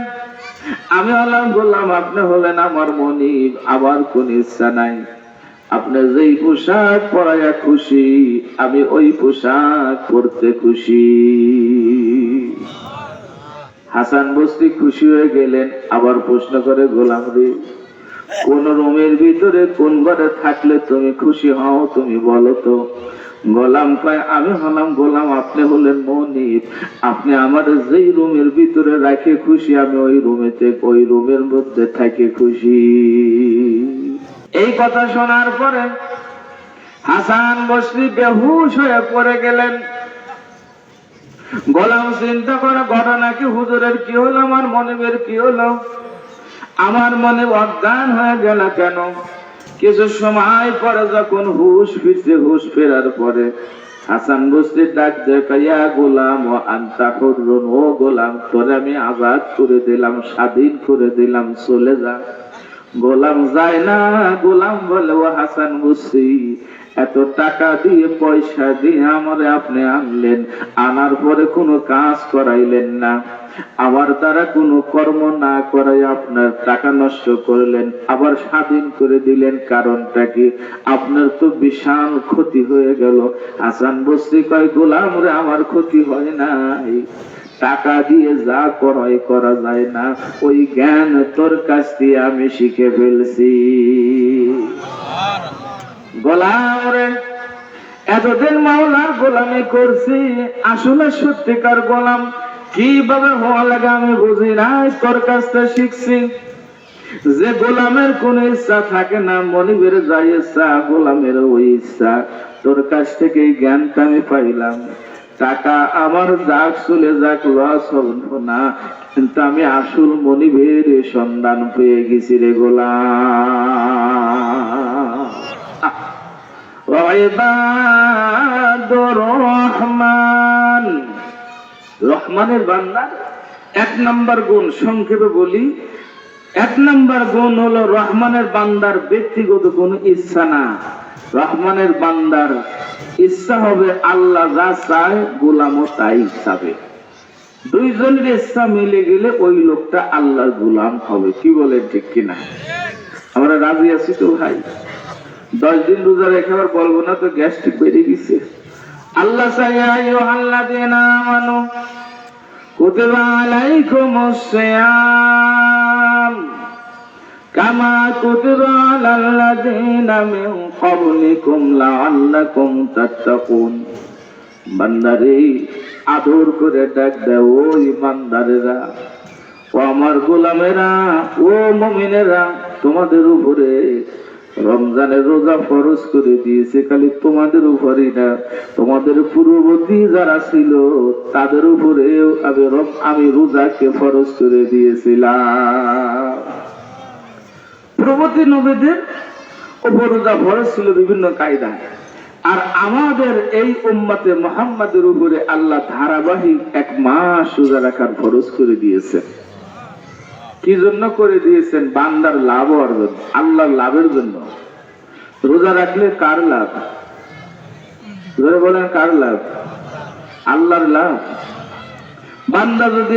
Speaker 1: আমি হলাম গোলাম, আপনি হলেন আমার মনিব, আবার কোন ইচ্ছা নাই। আপনি যেই পোশাক পরাইয়া খুশি, আমি ওই পোশাক পরতে খুশি। হাসান বসরি খুশি হয়ে গেলেন, আবার প্রশ্ন করে, গোলাম রে, কোন রুমের ভিতরে কোন ঘরে থাকলে তুমি খুশি হও, তুমি বলো তো। গোলাম কয়, আমি হলাম গোলাম, আপনি হলেন মনিব, আপনি আমার যেই রুমের ভিতরে রাখে খুশি, আমি ওই রুমের মধ্যে থাকি খুশি। এই কথা শোনার পরে হাসান বসরি বেহুশ হয়ে পড়ে গেলেন। গোলাম চিন্তা করে, ঘটনা কি হুজুরের কি হলো, আমার মনিবের কি হলো, আমার মনে অজ্ঞান হয়ে গেল কেন? কিছু সময় পরে যখন হুশ ফিরছে, হুশ ফেরার পরে হাসান বসরি ডাক দেখাইয়া, গোলাম ও আনতা হুররুন, ও গোলাম, তোরে আমি আজাদ করে দিলাম, স্বাধীন করে দিলাম, চলে যা। গোলাম যায় না। গোলাম বলে, ও হাসান বসরি, এত টাকা দিয়ে পয়সা দিয়ে আমারে আপনি আনলেন, আনার পরে কোনো কাজ করাইলেন না, আমার দ্বারা কোনো কর্ম না করাই আপনার টাকা নষ্ট করলেন, আবার স্বাধীন করে দিলেন, কারণটা কি? আপনার তো বিশাল ক্ষতি হয়ে গেল। হাসান বসরি কয়, গোলাম রে, আমার ক্ষতি হয় নাই, টাকা দিয়ে যা করাই করা যায় না, ওই জ্ঞান তোর কাছ দিয়ে আমি শিখে ফেলছি। গোলাম রে, এতদিন মাওলার গোলামি করছি, আসলে সত্যিকার গোলাম কিভাবে হওয়া লাগে আমি বুঝি নাই, তোর কাছ থেকে শিখছি। যে গোলামের কোন ইচ্ছা থাকে না, মনিবের যাই ইচ্ছা, গোলামের ওই ইচ্ছা, তোর কাছ থেকে এই জ্ঞানটা আমি পাইলাম। টাকা আমার যাক চলে যাক, লস হবো না, কিন্তু আমি আসল মনিবের সন্ধান পেয়ে গেছি রে গোলাম। ইবাদুর রহমান, রহমানের বান্দা এক নাম্বার গুণ, সংক্ষেপে বলি, এক নাম্বার গুণ হলো রহমানের বান্দার ব্যক্তিগত কোনো ইচ্ছা না। রহমানের বান্দার ইচ্ছা হবে আল্লাহ যা চায় গোলামও তাই চাবে। দুইজনের ইচ্ছা মিলে গেলে ওই লোকটা আল্লাহর গোলাম হবে। কি বলেন, ঠিক কিনা? আমরা রাজি আছি তো ভাই? 10 দিন রোজা রেখে আবার বলবো না তো গ্যাস্ট্রিক বেড়ে গেছে। আল্লাহ চাইয়া, আইয়ুহাল্লাযীনা আমানু কুতিবা আলাইকুমুস সিয়াম কামা কুতিবা আলাল্লাযীনা মিন ক্বাবলিকুম লাআল্লাকুম তাত্তাকুন। বান্দারে, আদর করে ডাক দাও, ও ইমানদারেরা, ও আমার গোলামেরা, ও মুমিনেরা, তোমাদের উপরে রমজানের রোজা ফরজ করে দিয়েছে, খালি তোমাদের উপরই না, তোমাদের পূর্ববর্তী যারা ছিল তাদের উপরেও আমি রোজাকে ফরজ করে দিয়েছিলাম। পূর্ববর্তী নবীদের উপর রোজা ফরজ ছিল বিভিন্ন কায়দায়, আর আমাদের এই উম্মতে মুহাম্মাদের উপরে আল্লাহ ধারাবাহিক 1 মাস রোজা রাখার ফরজ করে দিয়েছে। কি জন্য করে দিয়েছেন? বান্দার লাভ হওয়ার জন্য, আল্লাহর লাভের জন্য। রোজা রাখলে কার লাভ? বলেন, কার লাভ? আল্লাহর লাভ। বান্দা যদি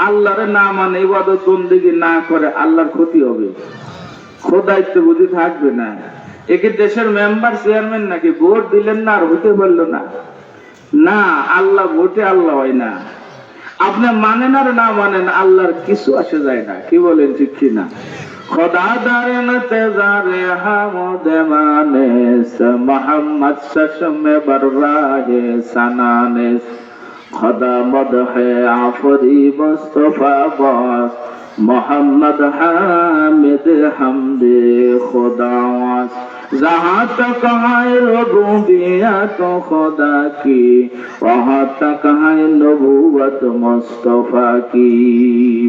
Speaker 1: আল্লাহরে না মানে, ইবাদত বন্দেগী না করে, আল্লাহর ক্ষতি হবে, খোদাইত্ব বুঝি থাকবে না। একে দেশের মেম্বার চেয়ারম্যান নাকি, ভোট দিলেন না আর হতে পারলো না? না, আল্লাহ ভোটে আল্লাহ হয় না। আপনি মানেন আর না মানেন, আল্লাহর কিছু আসে যায় না। কি বলেন, ঠিক কিনা? খোদা দারেন তেজারে হামদ মানেস মোহাম্মদ চশমে বররাহে সানানেস খোদা মদহে আফরি মুস্তফা বাস মোহাম্মদ হামিদ হামদে खुदास जहाँ तक है रबूबियत खुदा की वहाँ तक है नबूवत मुस्तफा की।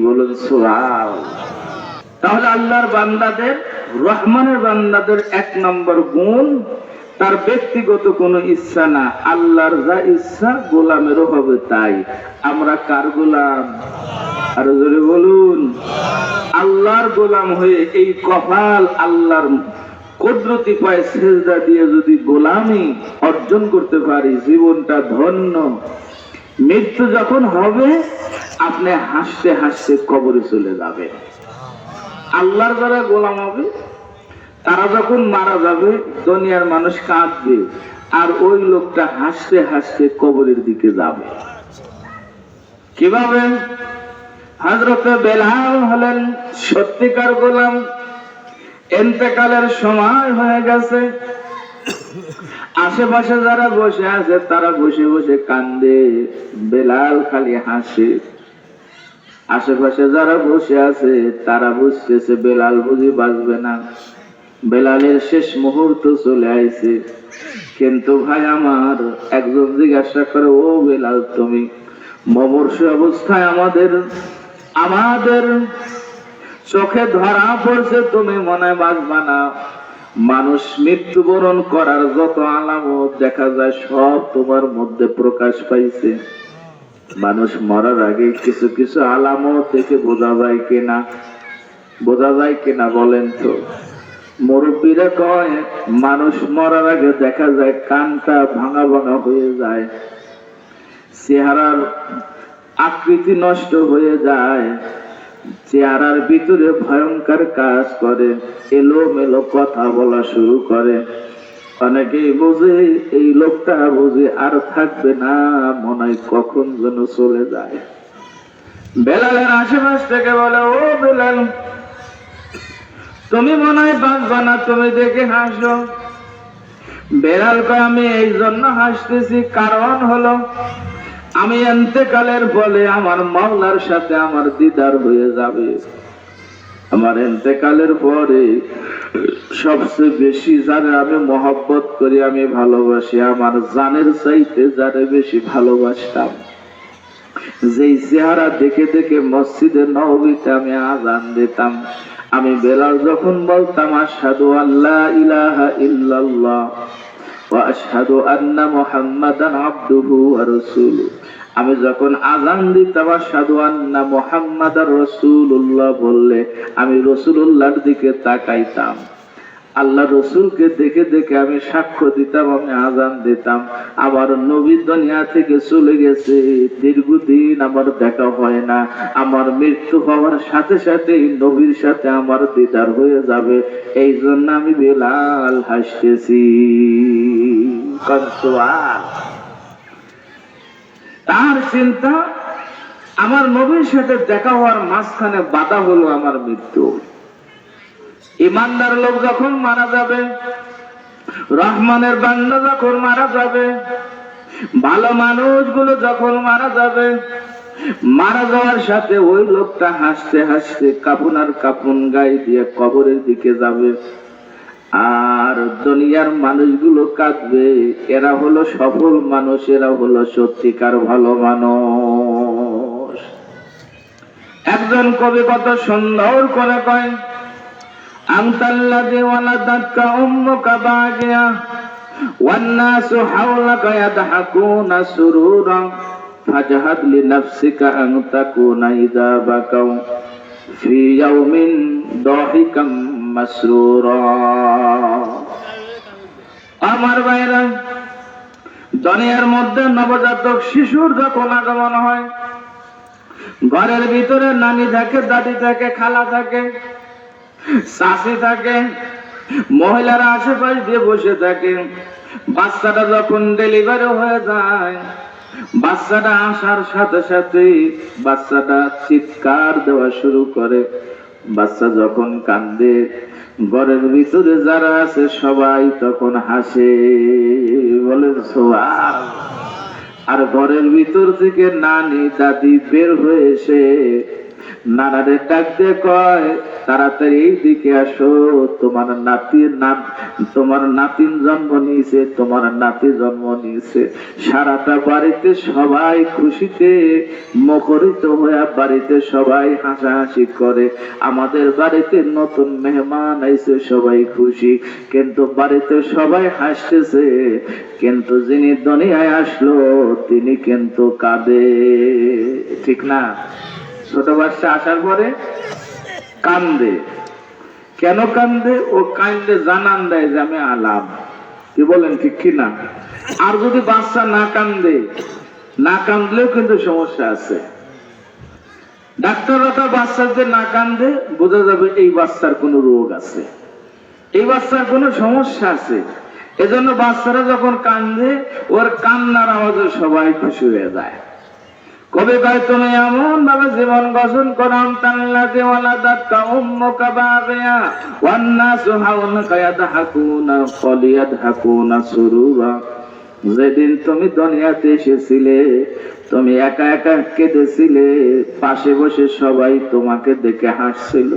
Speaker 1: बोलो सुभान। তাহলে আল্লাহর বান্দাদের, রহমানের বান্দাদের 1 নম্বর গুণ, তার ব্যক্তিগত কোনো ইচ্ছা না, আল্লাহর যা ইচ্ছা গোলামেরও হবে তাই। আমরা কার গোলাম? আর জোরে বলুন, আল্লাহর গোলাম হয়ে এই কপাল আল্লাহর কুদরতি পায়ে সিজদা দিয়ে যদি গোলামি অর্জন করতে পারি, জীবনটা ধন্য। মৃত্যু যখন হবে, আপনি হাসতে হাসতে কবরে চলে যাবেন। আল্লাহর যারা গোলাম হবে, তারা যখন মারা যাবে, দুনিয়ার মানুষ কাঁদবে, আর ওই লোকটা হাসতে হাসতে কবরের দিকে যাবে। কিভাবে? হযরত বেলাল হলেন সত্যিকার গোলাম। ইন্তেকালের সময় হয়ে গেছে। আশেপাশে যারা বসে আছে তারা বসে বসে কান্দে, বেলাল খালি হাসে। আশেপাশে যারা বসে আছে তারা বুঝতেছে বেলাল বুঝি বাঁচবে না, বেলালের শেষ মুহূর্ত চলে আইছে। কিন্তু ভাই আমার, একজন জিজ্ঞাসা করে, ও বেলাল, তুমি মুমূর্ষু অবস্থায় আমাদের চোখে ধরা পড়ছে, তুমি মনে বাঁচবা না। মানুষ মৃত্যুবরণ করার যত আলামত দেখা যায় সব তোমার মধ্যে প্রকাশ পাইছে। মানুষ মরার আগে কিছু কিছু আলামত দেখে বোঝা যায় কিনা বলেন তো? মুরব্বীরা কয়, মানুষ মরার আগে দেখা যায় কানটা ভাঙা ভাঙা হয়ে যায়, চেহারার আকৃতি নষ্ট হয়ে যায়, চেহারার ভিতরে ভয়ঙ্কর কাজ করে, এলোমেলো কথা বলা শুরু করে। অনেকেই বোঝে এই লোকটা বুঝে আর থাকবে না, মনে হয় কখন যেন চলে যায়। বেলালের আশেপাশ থেকে বলে, ও বেলাল, তুমি মনে হয় বাঁচবা না, তুমি দেখে হাসো। বেলাল কয়, আমি এই জন্য হাসতেছি, কারণ হলো আমি ইন্তেকালের ফলে আমার মাওলার সাথে আমার দিদার হয়ে যাবে। আমার ইন্তেকালের পরে সবচেয়ে বেশি যারা আমি মহব্বত করি, আমি ভালোবাসি, আমার জানের চাইতে যারা বেশি ভালোবাসতাম, যেই চেহারা দেখে দেখে মসজিদে নববীতে আমি আযান দিতাম, আমি বেলাল যখন বলতাম আশহাদু আল্লা ইলাহা ইল্লাল্লাহ ওয়া আশহাদু আন্না মুহাম্মাদান আবদুহু ওয়া রাসূলুহু, আমি যখন আযান দিতাম আশহাদু আন্না মুহাম্মাদার রাসূলুল্লাহ বললে আমি রাসূলুল্লাহর দিকে তাকাইতাম, আল্লাহ রসুলকে দেখে দেখে আমি সাক্ষ্য দিতাম, আমি আযান দিতাম। আমার নবী দুনিয়া থেকে চলে গেছে, দীর্ঘদিন আমার দেখা হয় না, আমার মৃত্যু হওয়ার সাথে সাথে নবীর সাথে আমার দিদার হয়ে যাবে, এই জন্য আমি বেলাল হাসতেছি। তার চিন্তা, আমার নবীর সাথে দেখা হওয়ার মাঝখানে বাধা হলো আমার মৃত্যু। ইমানদার লোক যখন মারা যাবে, রহমানের বান্দা যখন মারা যাবে, ভালো মানুষগুলো যখন মারা যাবে, মারা যাওয়ার সাথে ওই লোকটা হাসতে হাসতে কাপুন আর কাপুন গায়ে দিয়ে কবরের দিকে যাবে, আর দুনিয়ার মানুষগুলো কাঁদবে। এরা হলো সফল মানুষ, এরা হলো সত্যিকার ভালো মানুষ। একজন কবি কত সুন্দর করে কয়, আনতাল্লাযী ওয়ালাদাতকা উম্মুকা বাগিয়া ওয়ান নাসু হাওলাকা ইয়াদহাকুনা সুরুরা ফাজহাদ লিনাফসিকা আন তাকুনা ইযা বাকাউ ফি ইয়াউমিন দাহিকাম মাসরুরা। আমার ভাইরা, দুনিয়ার মধ্যে নবজাতক শিশুর যখন আগমন হয়, ঘরের ভিতরে নানি থাকে, দাদি থাকে, খালা থাকে, শাশি থাকে, মহিলারা আশেপাশ দিয়ে বসে থাকে। বাচ্চাটা যখন ডেলিভারি হয়ে যায়, বাচ্চাটা আসার সাথে সাথে বাচ্চাটা চিৎকার দেওয়া শুরু করে। বাচ্চা যখন কান্দে, ঘরের ভিতরে যারা আছে সবাই তখন হাসে, বলে সুবহানাল্লাহ। আর ঘরের ভিতর থেকে নানি দাদি বের হয়ে এসে নানাদের ডাক দিয়ে কয়, তাড়াতাড়ি এই দিকে আসো, তোমার নাতিন জন্ম নিয়েছে, তোমার নাতি জন্ম নিয়েছে। সারাটা বাড়িতে সবাই খুশিতে মুখরিত হয়ে বাড়িতে সবাই হাসাহাসি করে। আমাদের বাড়িতে নতুন মেহমান আইছে, সবাই খুশি, কিন্তু বাড়িতে সবাই হাসতেছে, কিন্তু যিনি দুনিয়ায় আসলো তিনি কিন্তু কাঁদে, ঠিক না? ছোট বাচ্চা আসার পরে কান্দে। কেন কান্দে? ও কান্দে জানান দেয় যে আমি আলাম। কি বলেন, ঠিক কিনা? আর যদি বাচ্চা না কান্দলেও কিন্তু সমস্যা আছে। ডাক্তাররা বাচ্চার যে না কান্দে বোঝা যাবে এই বাচ্চার কোনো রোগ আছে, এই বাচ্চার কোনো সমস্যা আছে। এজন্য বাচ্চারা যখন কান্দে, ওর কান্নার আওয়াজে সবাই খুশি হয়ে যায়। কবি কয় তুমি এমন ভাবে জীবন গঠন করাম তাল্লাতি ওয়ালাদাতকা উম্মুকা বাগিয়া ওয়ান নাসু হাওলাকা ইয়াদহাকুনা ফালিয়াদহাকুনা সুরুরা। যেদিন তুমি দুনিয়াতে এসেছিলে তুমি একা একা কেঁদেছিলে, পাশে বসে সবাই তোমাকে দেখে হাসছিল।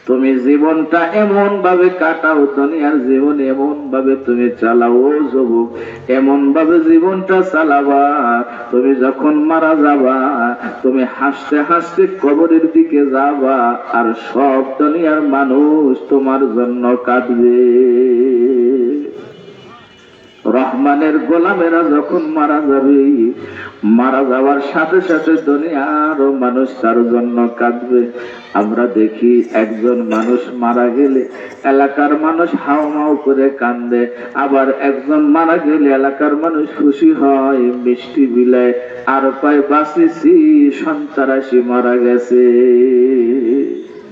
Speaker 1: তুমি জীবনটা এমন ভাবে কাটাও, দুনিয়ার জীবন এমন ভাবে তুমি চালাও যুবক, এমন ভাবে জীবনটা চালাবা, তুমি যখন মারা যাবা তুমি হাসতে হাসতে কবরের দিকে যাবা, আর সব দুনিয়ার মানুষ তোমার জন্য কাঁদবে। রহমানের গোলামেরা যখন মারা যাবে, মারা যাওয়ার সাথে সাথে দুনিয়ার মানুষ তার জন্য কাঁদবে। আমরা দেখি একজন মানুষ মারা গেলে এলাকার মানুষ হাউমাউ করে কান্দে, আবার একজন মারা গেলে এলাকার মানুষ খুশি হয়, মিষ্টি বিলায় আর পায় বাঁচিছি সন্তারাশি মারা গেছে,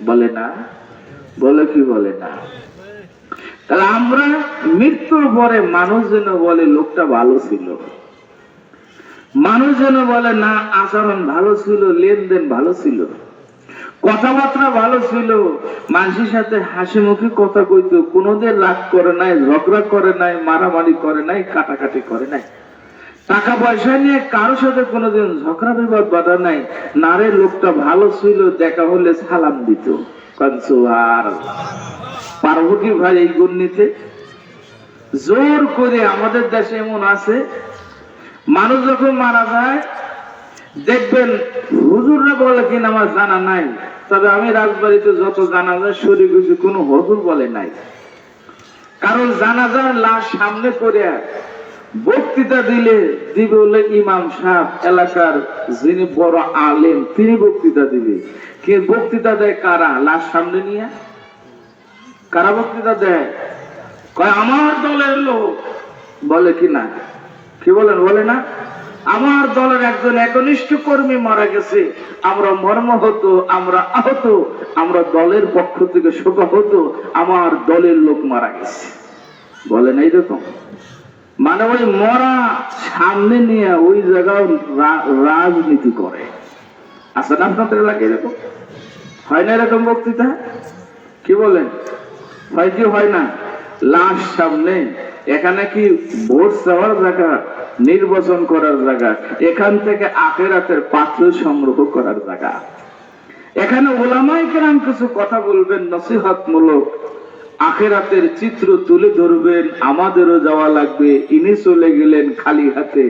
Speaker 1: বলে না? বলে কি বলে না? তাহলে আমরা মৃত্যুর পরে মানুষ যেন বলে লোকটা ভালো ছিল, মানুষ যেন বলে না আচরণ ভালো ছিল, লেনদেন ভালো ছিল, কথাবার্তা ভালো ছিল, মানুষের সাথে হাসি মুখে কথা কইতো, কোনোদিন রাগ করে নাই, ঝগড়া করে নাই, মারামারি করে নাই, কাটাকাটি করে নাই, টাকা পয়সা নিয়ে কারোর সাথে কোনোদিন ঝগড়া বিবাদ বাধা নাই। নারে লোকটা ভালো ছিল, দেখা হলে সালাম দিত। আর পারবো কি ভাই এই গুণ নিতে? জোর করে আমাদের দেশে এমন আছে, মানুষ যখন মারা যায় দেখবেন হুজুররা বলে কিনা আমার জানা নাই, তবে আমি রাজবাড়িতে যত জানাজার শরীর হয়েছে কোনো হুজুর বলে নাই। কারণ জানাজার লাশ সামনে করে বক্তৃতা দিবে হলে ইমাম সাহেব, এলাকার যিনি বড় আলেম, তিনি বক্তৃতা দিবে। কি বক্তৃতা দেয় কারা? লাশ সামনে নিয়ে কারা বক্তৃতা দেয়? কয় আমার দলের লোক, বলে কি না? কি বলেন? বলে না? আমার দলের একজন একনিষ্ঠ কর্মী মারা গেছে, আমরা মর্মাহত, আমরা আহত, আমরা দলের পক্ষ থেকে শোকাহত, আমার দলের লোক মারা গেছে, বলে না? এইরকম মানে ওই মরা সামনে নিয়ে ওই জায়গায় রাজনীতি করে। আচ্ছা না আপনাদের এলাকায় এরকম হয় না? এরকম বক্তৃতা কি বলেন হয় কি হয় না? লাশ সামনে, এখানে কি ভোট চাওয়ার জায়গা, নির্বাচন করার জায়গা, এখান থেকে আখিরাতের পাত্র সংগ্রহ করার জায়গা। এখানে ওলামায়ে কেরাম কিছু কথা বলবেন নসিহতমূলক, আখিরাতের চিত্র তুলে ধরবেন। আমাদেরও যাওয়া লাগবে, ইনি চলে গেলেন খালি হাতে,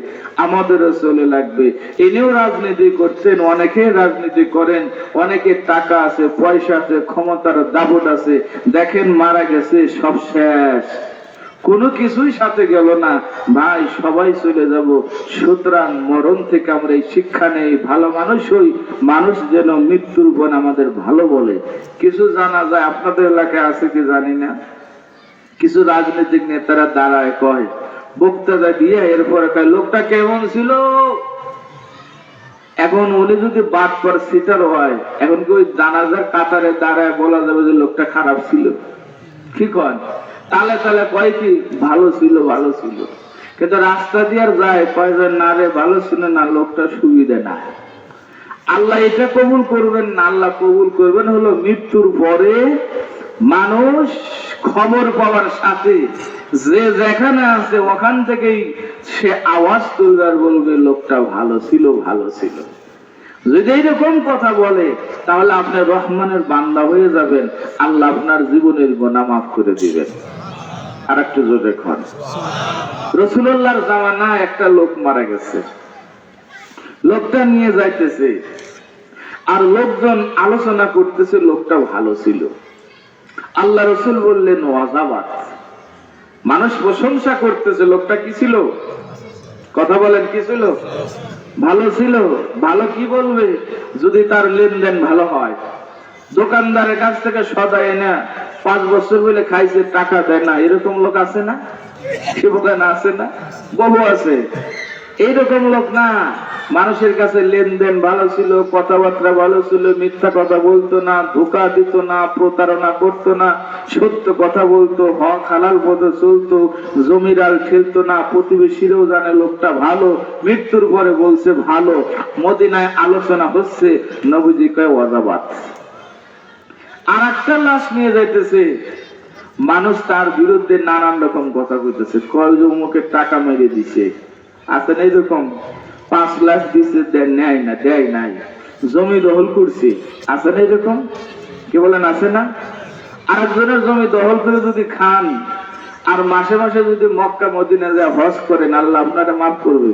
Speaker 1: আমাদেরও চলে লাগবে। ইনিও রাজনীতি করছেন, অনেকে রাজনীতি করেন, অনেকের টাকা আছে, পয়সা আছে, ক্ষমতার দাপট আছে, দেখেন মারা গেছে, সব শেষ, কোনো কিছুই সাথে গেল না। ভাই সবাই চলে যাব, সুতরাং মরণ থেকে আমরা এই শিক্ষা নেই, ভালো মানুষ হই, মানুষ যেন মৃত্যুর পর আমাদের ভালো বলে। কিছু জানা যায় আপনাদের এলাকায় আছে কি জানি না, কিছু রাজনৈতিক নেতারা দাঁড়ায় কয়, বক্তৃতা দিয়ে এরপরে কয় লোকটা কেমন ছিল। এখন উনি যদি বাদ পর সিটার হয়, এখন কি ওই জানাজার কাতারে দাঁড়ায় বলা যাবে যে লোকটা খারাপ ছিল? কি কয়? তালে তালে কয় কি ভালো ছিল, ভালো ছিল, কিন্তু রাস্তা দিয়ে আর যায় কয় যে না রে ভালো ছিল না, লোকটা সুবিধা না। আল্লাহ এটা কবুল করবেন না, আল্লাহ কবুল করবেন হলো মৃত্যুর পরে মানুষ খবর পাওয়ার সাথে যে যেখানে আছে ওখান থেকেই সে আওয়াজ তুলবে আর বলবে লোকটা ভালো ছিল, ভালো ছিল। যদি এইরকম কথা বলে তাহলে আপনি রহমানের বান্দা হয়ে যাবেন, আল্লাহ আপনার জীবনের গুনাহ মাফ করে দিবেন। আর একটু জোরে খান। রাসূলুল্লাহর জামানায় একটা লোক মারা গেছে, লোকটা নিয়ে যাইতেছে, আর লোকজন আলোচনা করতেছে লোকটা ভালো ছিল। আল্লাহ রাসূল বললেন ওয়াজাবাত, মানুষ প্রশংসা করতেছে, লোকটা কি ছিল? কথা বলেন, কি ছিল? ভালো ছিল। ভালো কি বলবে? যদি তার লেনদেন ভালো হয়, দোকানদারের কাছ থেকে সদা এনে 5 বছর বলে খাইছে, টাকা দেয় না, এরকম লোক আছে না? সে বোকান আছে না? বহু আছে। এইরকম লোক না। মানুষের কাছে লেনদেন ভালো ছিল, কথাবার্তা ভালো ছিল, মিথ্যা কথা বলতো না, ধোঁকা দিত না, প্রতারণা করতো না, সত্য কথা বলতো, হক হালাল পথে চলতো, জমিরাল ঠেলতো না, প্রতিবেশীরাও জানে লোকটা ভালো। মৃত্যুর পরে বলছে ভালো। মদিনায় আলোচনা হচ্ছে, নবীজি কয় ওয়াজাবাত। আর একটা লাশ নিয়ে যাইতেছে, মানুষ তার বিরুদ্ধে নানান রকম কথা কইতেছে, কয় অমুকে টাকা মেরে দিছে, আছে না এরকম, 5 লাখ দিছে, নেয় না, দেয় নাই, জমি দখল করছে, আছে না এরকম, কি বলেন আছে না? আরেকজনের জমি দখল করে যদি খান আর মাসে মাসে যদি মক্কা মদিনা যায় হজ করেন, আল্লাহ আপনারা মাফ করবে।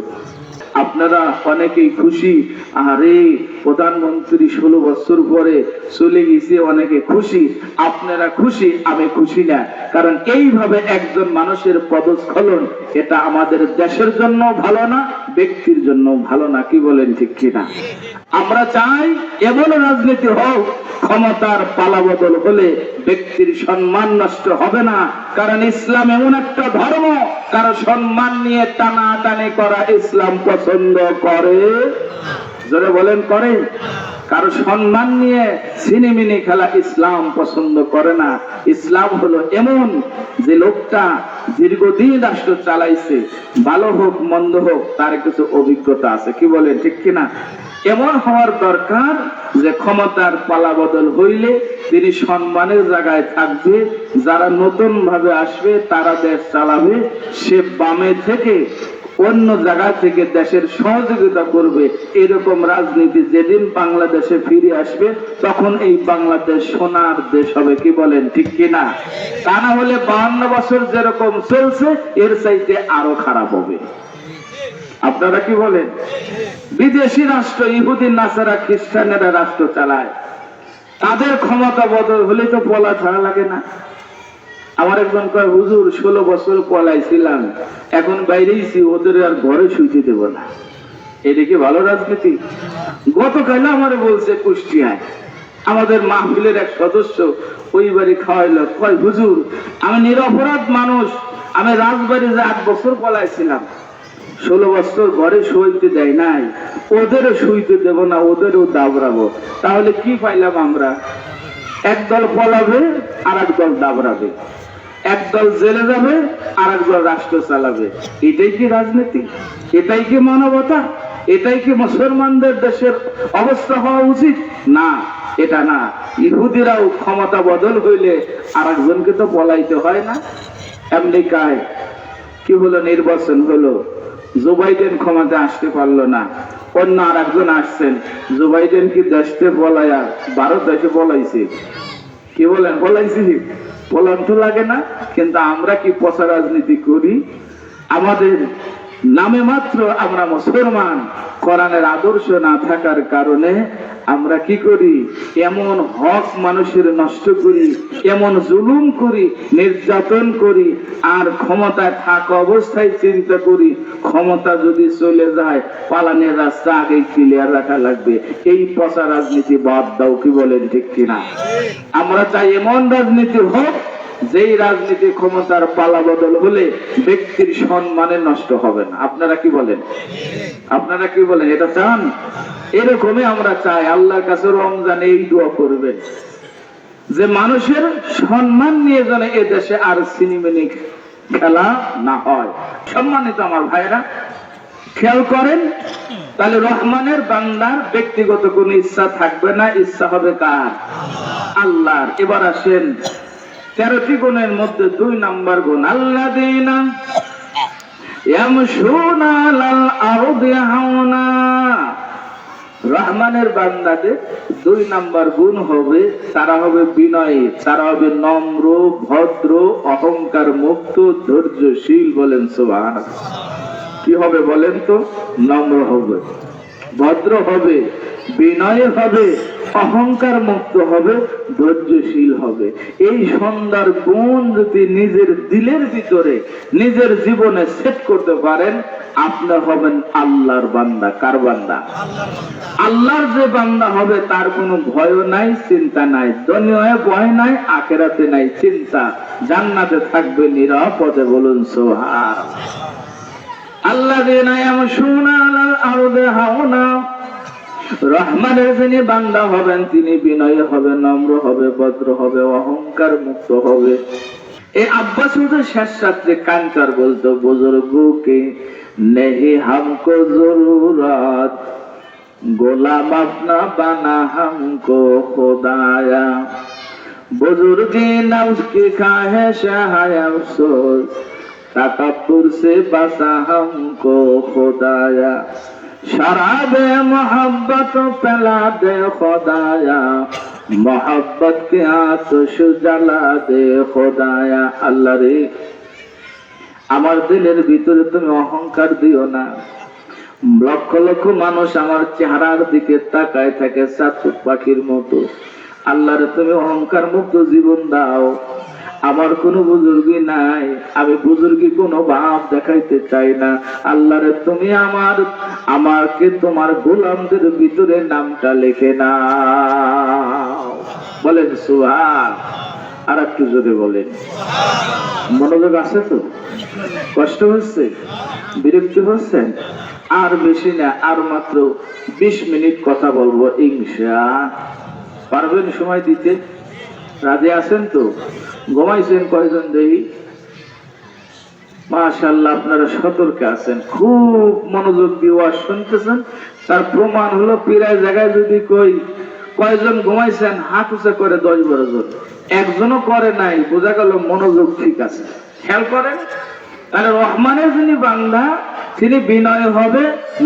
Speaker 1: আপনারা অনেকেই খুশি, আরে প্রধানমন্ত্রী 16 বছর পরে চলে গেছে, অনেকে খুশি। আপনারা খুশি, আমি খুশি না। কারণ এইভাবে একজন মানুষের পদস্খলন, এটা আমাদের দেশের জন্য ভালো না, ব্যক্তির জন্য ভালো না। কি বলেন ঠিক কিনা? আমরা চাই এমন রাজনীতি হোক, ক্ষমতার পালাবদল হলে ব্যক্তির সম্মান নষ্ট হবে না। কারণ ইসলাম এমন একটা ধর্ম, কারো সম্মান নিয়ে টানাটানি করা ইসলাম পছন্দ করে। জোরে বলেন করে? কারো সম্মান নিয়ে ছিনিমিনি খেলা ইসলাম পছন্দ করে না। ইসলাম হলো এমন যে লোকটা দীর্ঘদিন রাষ্ট্র চালাইছে, ভালো হোক মন্দ হোক, তার কিছু অভিজ্ঞতা আছে। কি বলেন ঠিক কিনা? এমন হওয়ার দরকার যে ক্ষমতার পালাবদল হইলে তিনি সম্মানের জায়গায় থাকবে, যারা নতুন ভাবে আসবে তারা দেশ চালাবে, সে বামে থেকে অন্য জায়গা থেকে দেশের সহযোগিতা করবে। এরকম রাজনীতি যেদিন বাংলাদেশে ফিরে আসবে, তখন এই বাংলাদেশ সোনার দেশ হবে। কি বলেন ঠিক কিনা? তা না হলে 52 বছর যেরকম চলছে, এর চাইতে আরো খারাপ হবে। আপনারা কি বলেন? বিদেশি রাষ্ট্র, ইহুদি নাসারা খ্রিস্টানেরা রাষ্ট্র চালায়, তাদের ক্ষমতা বদল হলে তো পলা ছাড়া লাগে না। আমার একজন কয়, হুজুর 16 বছর পলাইছিলাম, এখন বাইরেইছি, ওদের আর ঘরে শুইতে দেব না। এদিকে ভালো রাজনীতি? গতকাল আমারে বলছে কুষ্টিয়ায় আমাদের মাহফিলের এক সদস্য, ওই বাড়ি খাওয়াইল, কয় হুজুর আমি নিরপরাধ মানুষ, আমি রাজবাড়ি যে 8 বছর পলাইছিলাম, 16 বছর ঘরে শুইতে দেয় নাই, ওদেরও শুইতে দেব না, ওদেরও দাবড়াবো। তাহলে কি পাইলাম আমরা? একদল পলাবে আর একদল দাবড়াবে, একদল জেলে যাবে আর একদল রাষ্ট্র চালাবে। এটাই কি রাজনীতি? এটাই কি মানবতা? এটাই কি মুসলমানদের দেশের অবস্থা হওয়া উচিত? না, এটা না। ইহুদিরাও ক্ষমতা বদল হইলে আর একজনকে তো পলাইতে হয় না। আমেরিকায় কি হলো, নির্বাচন হলো, জো বাইডেন ক্ষমতা আসতে পারলো না, অন্য আর একজন আসছেন। জো বাইডেন কি দেশে পলায়া ভারত দেশে পলাইছে? কি বলেন? পলাইছি? পলান তো লাগে না। কিন্তু আমরা কি পচা রাজনীতি করি? আমাদের নামে মাত্র আমরা মুসলমান, কোরআনের আদর্শ না থাকার কারণে আমরা কি করি? এমন হক মানুষের নষ্ট করি, এমন জুলুম করি, নির্যাতন করি, আর ক্ষমতায় থাকা অবস্থায় চিন্তা করি ক্ষমতা যদি চলে যায় পালানের রাস্তা আগে ক্লিয়ার রাখা লাগবে। এই পচা রাজনীতি বাদ দাও। কি বলেন ঠিক কিনা? আমরা চাই এমন রাজনীতি হোক, যেই রাজনীতি ক্ষমতার পালা বদল হলে ব্যক্তির সম্মানে নষ্ট হবে না। আপনারা কি বলেন? আপনারা কি বলেন? এটা চান? এরকমই আমরা চাই। আল্লাহর কাছে রমজানে এই দোয়া করবেন যে মানুষের সম্মান নিয়ে যেন এ দেশে আর সিনেমিনি খেলা না হয়। সম্মানিত আমার ভাইরা, খেয়াল করেন, তাহলে রহমানের বান্দার ব্যক্তিগত কোন ইচ্ছা থাকবে না, ইচ্ছা হবে কার? আল্লাহর। এবার আসেন 13টি গুণের মধ্যে 2 নাম্বার গুণ, আল্লাযীনা ইয়ামশুনা আলাল আরদি হাওনা। রহমানের বান্দাদের 2 নাম্বার গুণ হবে, তারা হবে বিনয়ী, তারা হবে নম্র, ভদ্র, অহংকার মুক্ত, ধৈর্যশীল। বলেন সুবহানাল্লাহ। কি হবে বলেন তো? নম্র হবে, ভদ্র হবে, বিনয় হবে, অহংকার মুক্ত হবে, ধৈর্যশীল হবে। এই সুন্দর গুণ যদি নিজের দিলের ভিতরে, নিজের জীবনে সেট করতে পারেন, আপনি হবেন আল্লাহর বান্দা। কার বান্দা? আল্লাহর যে বান্দা হবে তার কোনো ভয় নাই, চিন্তা নাই, দুনিয়ায় ভয় নাই, আখিরাতে নাই চিন্তা, জান্নাতে থাকবে নিরাপদে। বলুন সুবহানাল্লাহ। আল্লাযীনা ইয়ামশুনা আলাল আরদি হাওনা, রহমানের যিনি বান্দা হবেন তিনি বিনয়ী হবে, নম্র হবে, ভদ্র হবে, অহংকার মুক্ত হবে। এই আব্বাস হুজুর শেষ রাত্রে কানকার বলতো, বুজুর্গো কে নেহি হামকো জরুরত, গোলাম আপনা বানা হামকো খুদায়া, বুজুর্গি নফস কি খাহিশ হায় আফসোস, तकब्बुर से बसा हमको खुदाया, शराबे मोहब्बत पिला दे खुदाया, मोहब्बत के आतिश जला दे खुदाया। আল্লাহ রে, আমার দিলের ভিতরে তুমি অহংকার দিও না। লক্ষ লক্ষ মানুষ আমার চেহারার দিকে তাকায় থাকে চাতক পাখির মতো। আল্লাহ রে, তুমি অহংকার মুক্ত জীবন দাও। আমার কোনো বুজুর্গি নাই, আমি বুজুর্গি কোনো ভাব দেখাইতে চাই না। আল্লাহ রে, তুমি আমাকে তোমার গোলামদের ভিতরে নামটা লিখে নাও। বলেন সুবহান। আর একটু জোরে বলেন। মনোযোগ আছে তো? কষ্ট হচ্ছে? বিরক্তি হচ্ছে? আর বেশি না, আর মাত্র 20 মিনিট কথা বলবো ইনশাআল্লাহ। পারবেন সময় দিতে? রাজি আছেন তো? ঘুমাইছেন কয়জন দেখি? মাশাআল্লাহ, আপনারা সতর্ক আছেন, খুব মনোযোগ দিয়ে ওয়াজ শুনতেছেন। তার প্রমাণ হলো প্রায় জায়গায় যদি কয়জন ঘুমাইছেন হাত উঁচা করে 10-12 জন, একজনও করে নাই, বোঝা গেল মনোযোগ ঠিক আছে। খেয়াল করেন, তাহলে রহমানের যিনি বান্দা তিনি বিনয় হবে,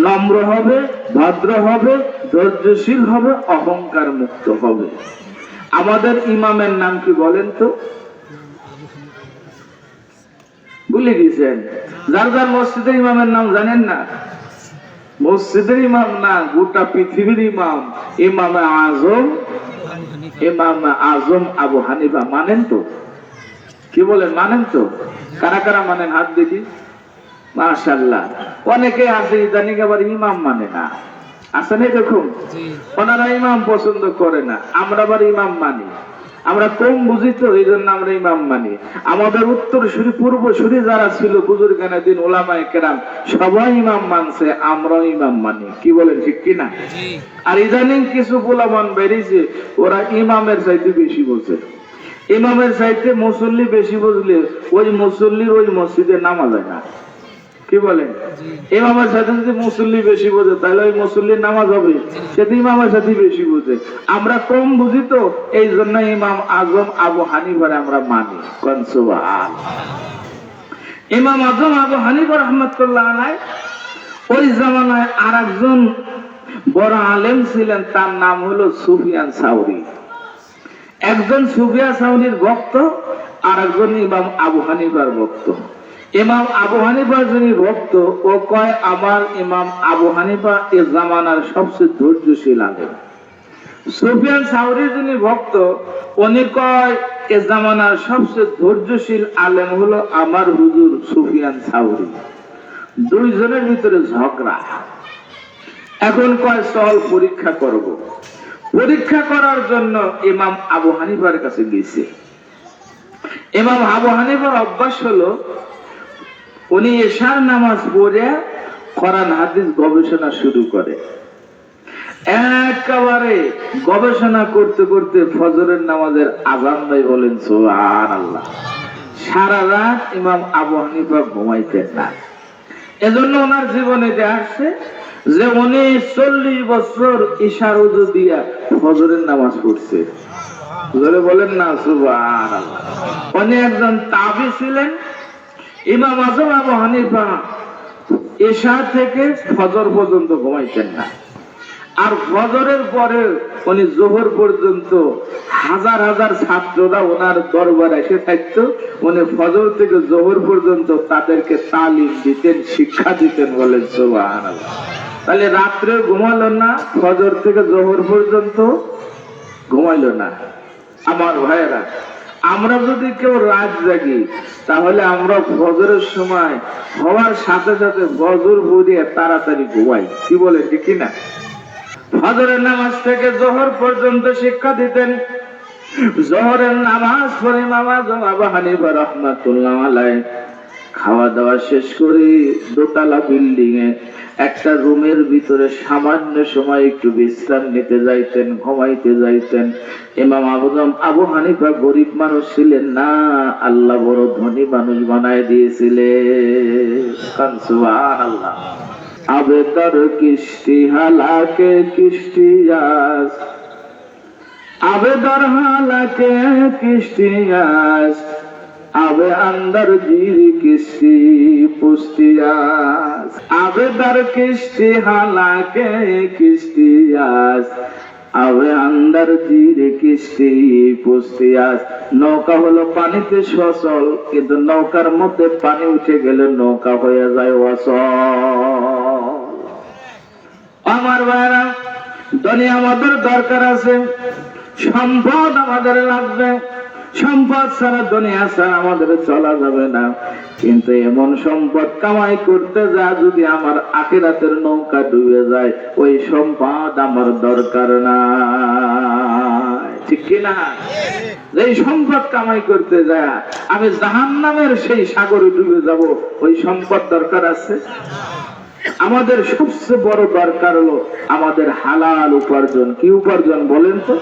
Speaker 1: নম্র হবে, ভদ্র হবে, ধৈর্যশীল হবে, অহংকার মুক্ত হবে। আমাদের ইমামের নাম কি বলেন তো? ভুলে গেছেন? যার যার মসজিদের ইমামের নাম জানেন না? মসজিদের ইমাম না, গোটা পৃথিবীর ইমাম, ইমামে আজম আবু হানিফা। মানেন তো? কি বলেন, মানেন তো? কারা কারা মানেন হাত দেখি? মাশাআল্লাহ। অনেকে আছে ইদানিং আবার ইমাম মানে না, আছে না? দেখুন, ওনারা ইমাম পছন্দ করে না, আমরা আবার ইমাম মানি। আমরা কম বুঝি তো, এই জন্য আমরা ইমাম মানি। আমাদের উত্তর সুরি পূর্ব সুরি যারা ছিল বুজুর্গানে দিন ওলামায়ে কেরাম সবাই ইমাম মানছে, আমরাও ইমাম মানি। কি বলেন, ঠিক কিনা? আর ইদানিং কিছু গোলামান বেরিয়েছে, ওরা ইমামের চাইতে বেশি বোঝে। ইমামের চাইতে মুসল্লি বেশি বুঝলে ওই মুসল্লির ওই মসজিদে নামাজ হয় না। কি বলেন? ইমামের সাথে যদি মুসল্লি বেশি বোঝে তাহলে ওই মুসল্লির নামাজ হবে, সেটা ইমামের সাথে বেশি বোঝে। আমরা কম বুঝি তো, এই জন্য ইমাম আজম আবু হানিফারে আমরা মানি। সুবহান। ইমাম আজম আবু হানিফা রাহমাতুল্লাহ আলাইহি ওই জামানায় আর একজন বড় আলেম ছিলেন, তার নাম হলো সুফিয়ান সাউরি। একজন সুফিয়ান সাউরির ভক্ত, আর একজন ইমাম আবু হানিফার ভক্ত। ইমাম আবু হানিফার যিনি ভক্ত, ও কয় আমার ইমাম আবু হানিফা এ জামানার সবচেয়ে ধৈর্যশীল আলেম। সুফিয়ান সাউরির যিনি ভক্ত, উনি কয় এ জামানার সবচেয়ে ধৈর্যশীল আলেম হলো আমার হুজুর সুফিয়ান সাউরি। দুইজনের ভিতরে ঝগড়া। এখন কয় চল পরীক্ষা করব। পরীক্ষা করার জন্য ইমাম আবু হানিফার কাছে গেছে। ইমাম আবু হানিফার অভ্যাস হলো উনি এশার নামাজ পড়ে কোরআন হাদিস গবেষণা শুরু করে। একেবারে গবেষণা করতে করতে ফজরের নামাজের আযান দেয়। বলেন সুবহানাল্লাহ। সারা রাত ইমাম আবু হানিফা ঘুমাইতেন না। এজন্য ওনার জীবনে আসছে যে উনি 40 বছর ইশার ওযু দিয়া ফজরের নামাজ পড়ছে। বলেন না সুবহানাল্লাহ। উনি একজন তাবী ছিলেন। ইমাম আজম আবু হানিফা ইশা থেকে ফজর পর্যন্ত ঘুমাইতেন না। আর ফজরের পরে উনি যোহর পর্যন্ত হাজার হাজার ছাত্ররা ওনার দরবারে এসে থাকতো। উনি ফজর থেকে যোহর পর্যন্ত তাদেরকে তালিম দিতেন, শিক্ষা দিতেন। বলেন সুবহানাল্লাহ। তাহলে রাত্রে ঘুমালো না, ফজর থেকে যোহর পর্যন্ত ঘুমাইলো না। আমার ভাইয়েরা, আমরা যদি কেউ রাত জাগি তাহলে আমরা ফজরের সময় হওয়ার সাথে সাথে ফজর পড়িয়ে তাড়াতাড়ি ঘুমাই। কি বলেন, ঠিক কিনা? ফজরের নামাজ থেকে যোহর পর্যন্ত শিক্ষা দিতেন। যোহরের নামাজ পড়ে ইমাম আজম আবু হানিফা রাহমাতুল্লাহ আলাইহি খাওয়া দাওয়া শেষ করে দোতলা বিল্ডিং এ একটা রুমের ভিতরে সামান্য সময় একটু বিশ্রাম নিতে যাইতেন, ঘুমাইতে যাইতেন। ইমাম আবু হানিফা গরিব মানুষ ছিলেন না, আল্লাহ বড় ধনী মানুষ বানায় দিয়েছিলেন। সুবহানাল্লাহ। আবেদর কিস্তি হালাকে কিস্তিয়াস, আবেদর হালাকে কিস্তিয়াস, আবে अंदर जीरी किस्ती पुस्तियास, आबेदर किस्ती हालाके किस्तियास, আবে अंदर जीरी किस्ती पुस्तियास। নৌকা হলো পানিতে সচল, কিন্তু নৌকার মধ্যে পানি উঠে গেলে নৌকা হয়ে যায় অচল। আমার ভাইরা, দুনিয়া আমাদের দরকার আছে, সম্পদ আমাদের লাগবে, সম্পদ ছাড়া দুনিয়া ছাড়া আমাদের চলা যাবে না। কিন্তু এমন সম্পদ কামাই করতে যা যদি আমার আখিরাতের নৌকা ডুবে যায়, ওই সম্পদ আমার দরকার নাই, ঠিক কিনা? এই সম্পদ কামাই করতে যায় আমি জাহান্নামের সেই সাগরে ডুবে যাব, ওই সম্পদ দরকার আছে? আমাদের সবচেয়ে বড় দরকার হলো আমাদের হালাল উপার্জন। কি উপার্জন বলেন তো?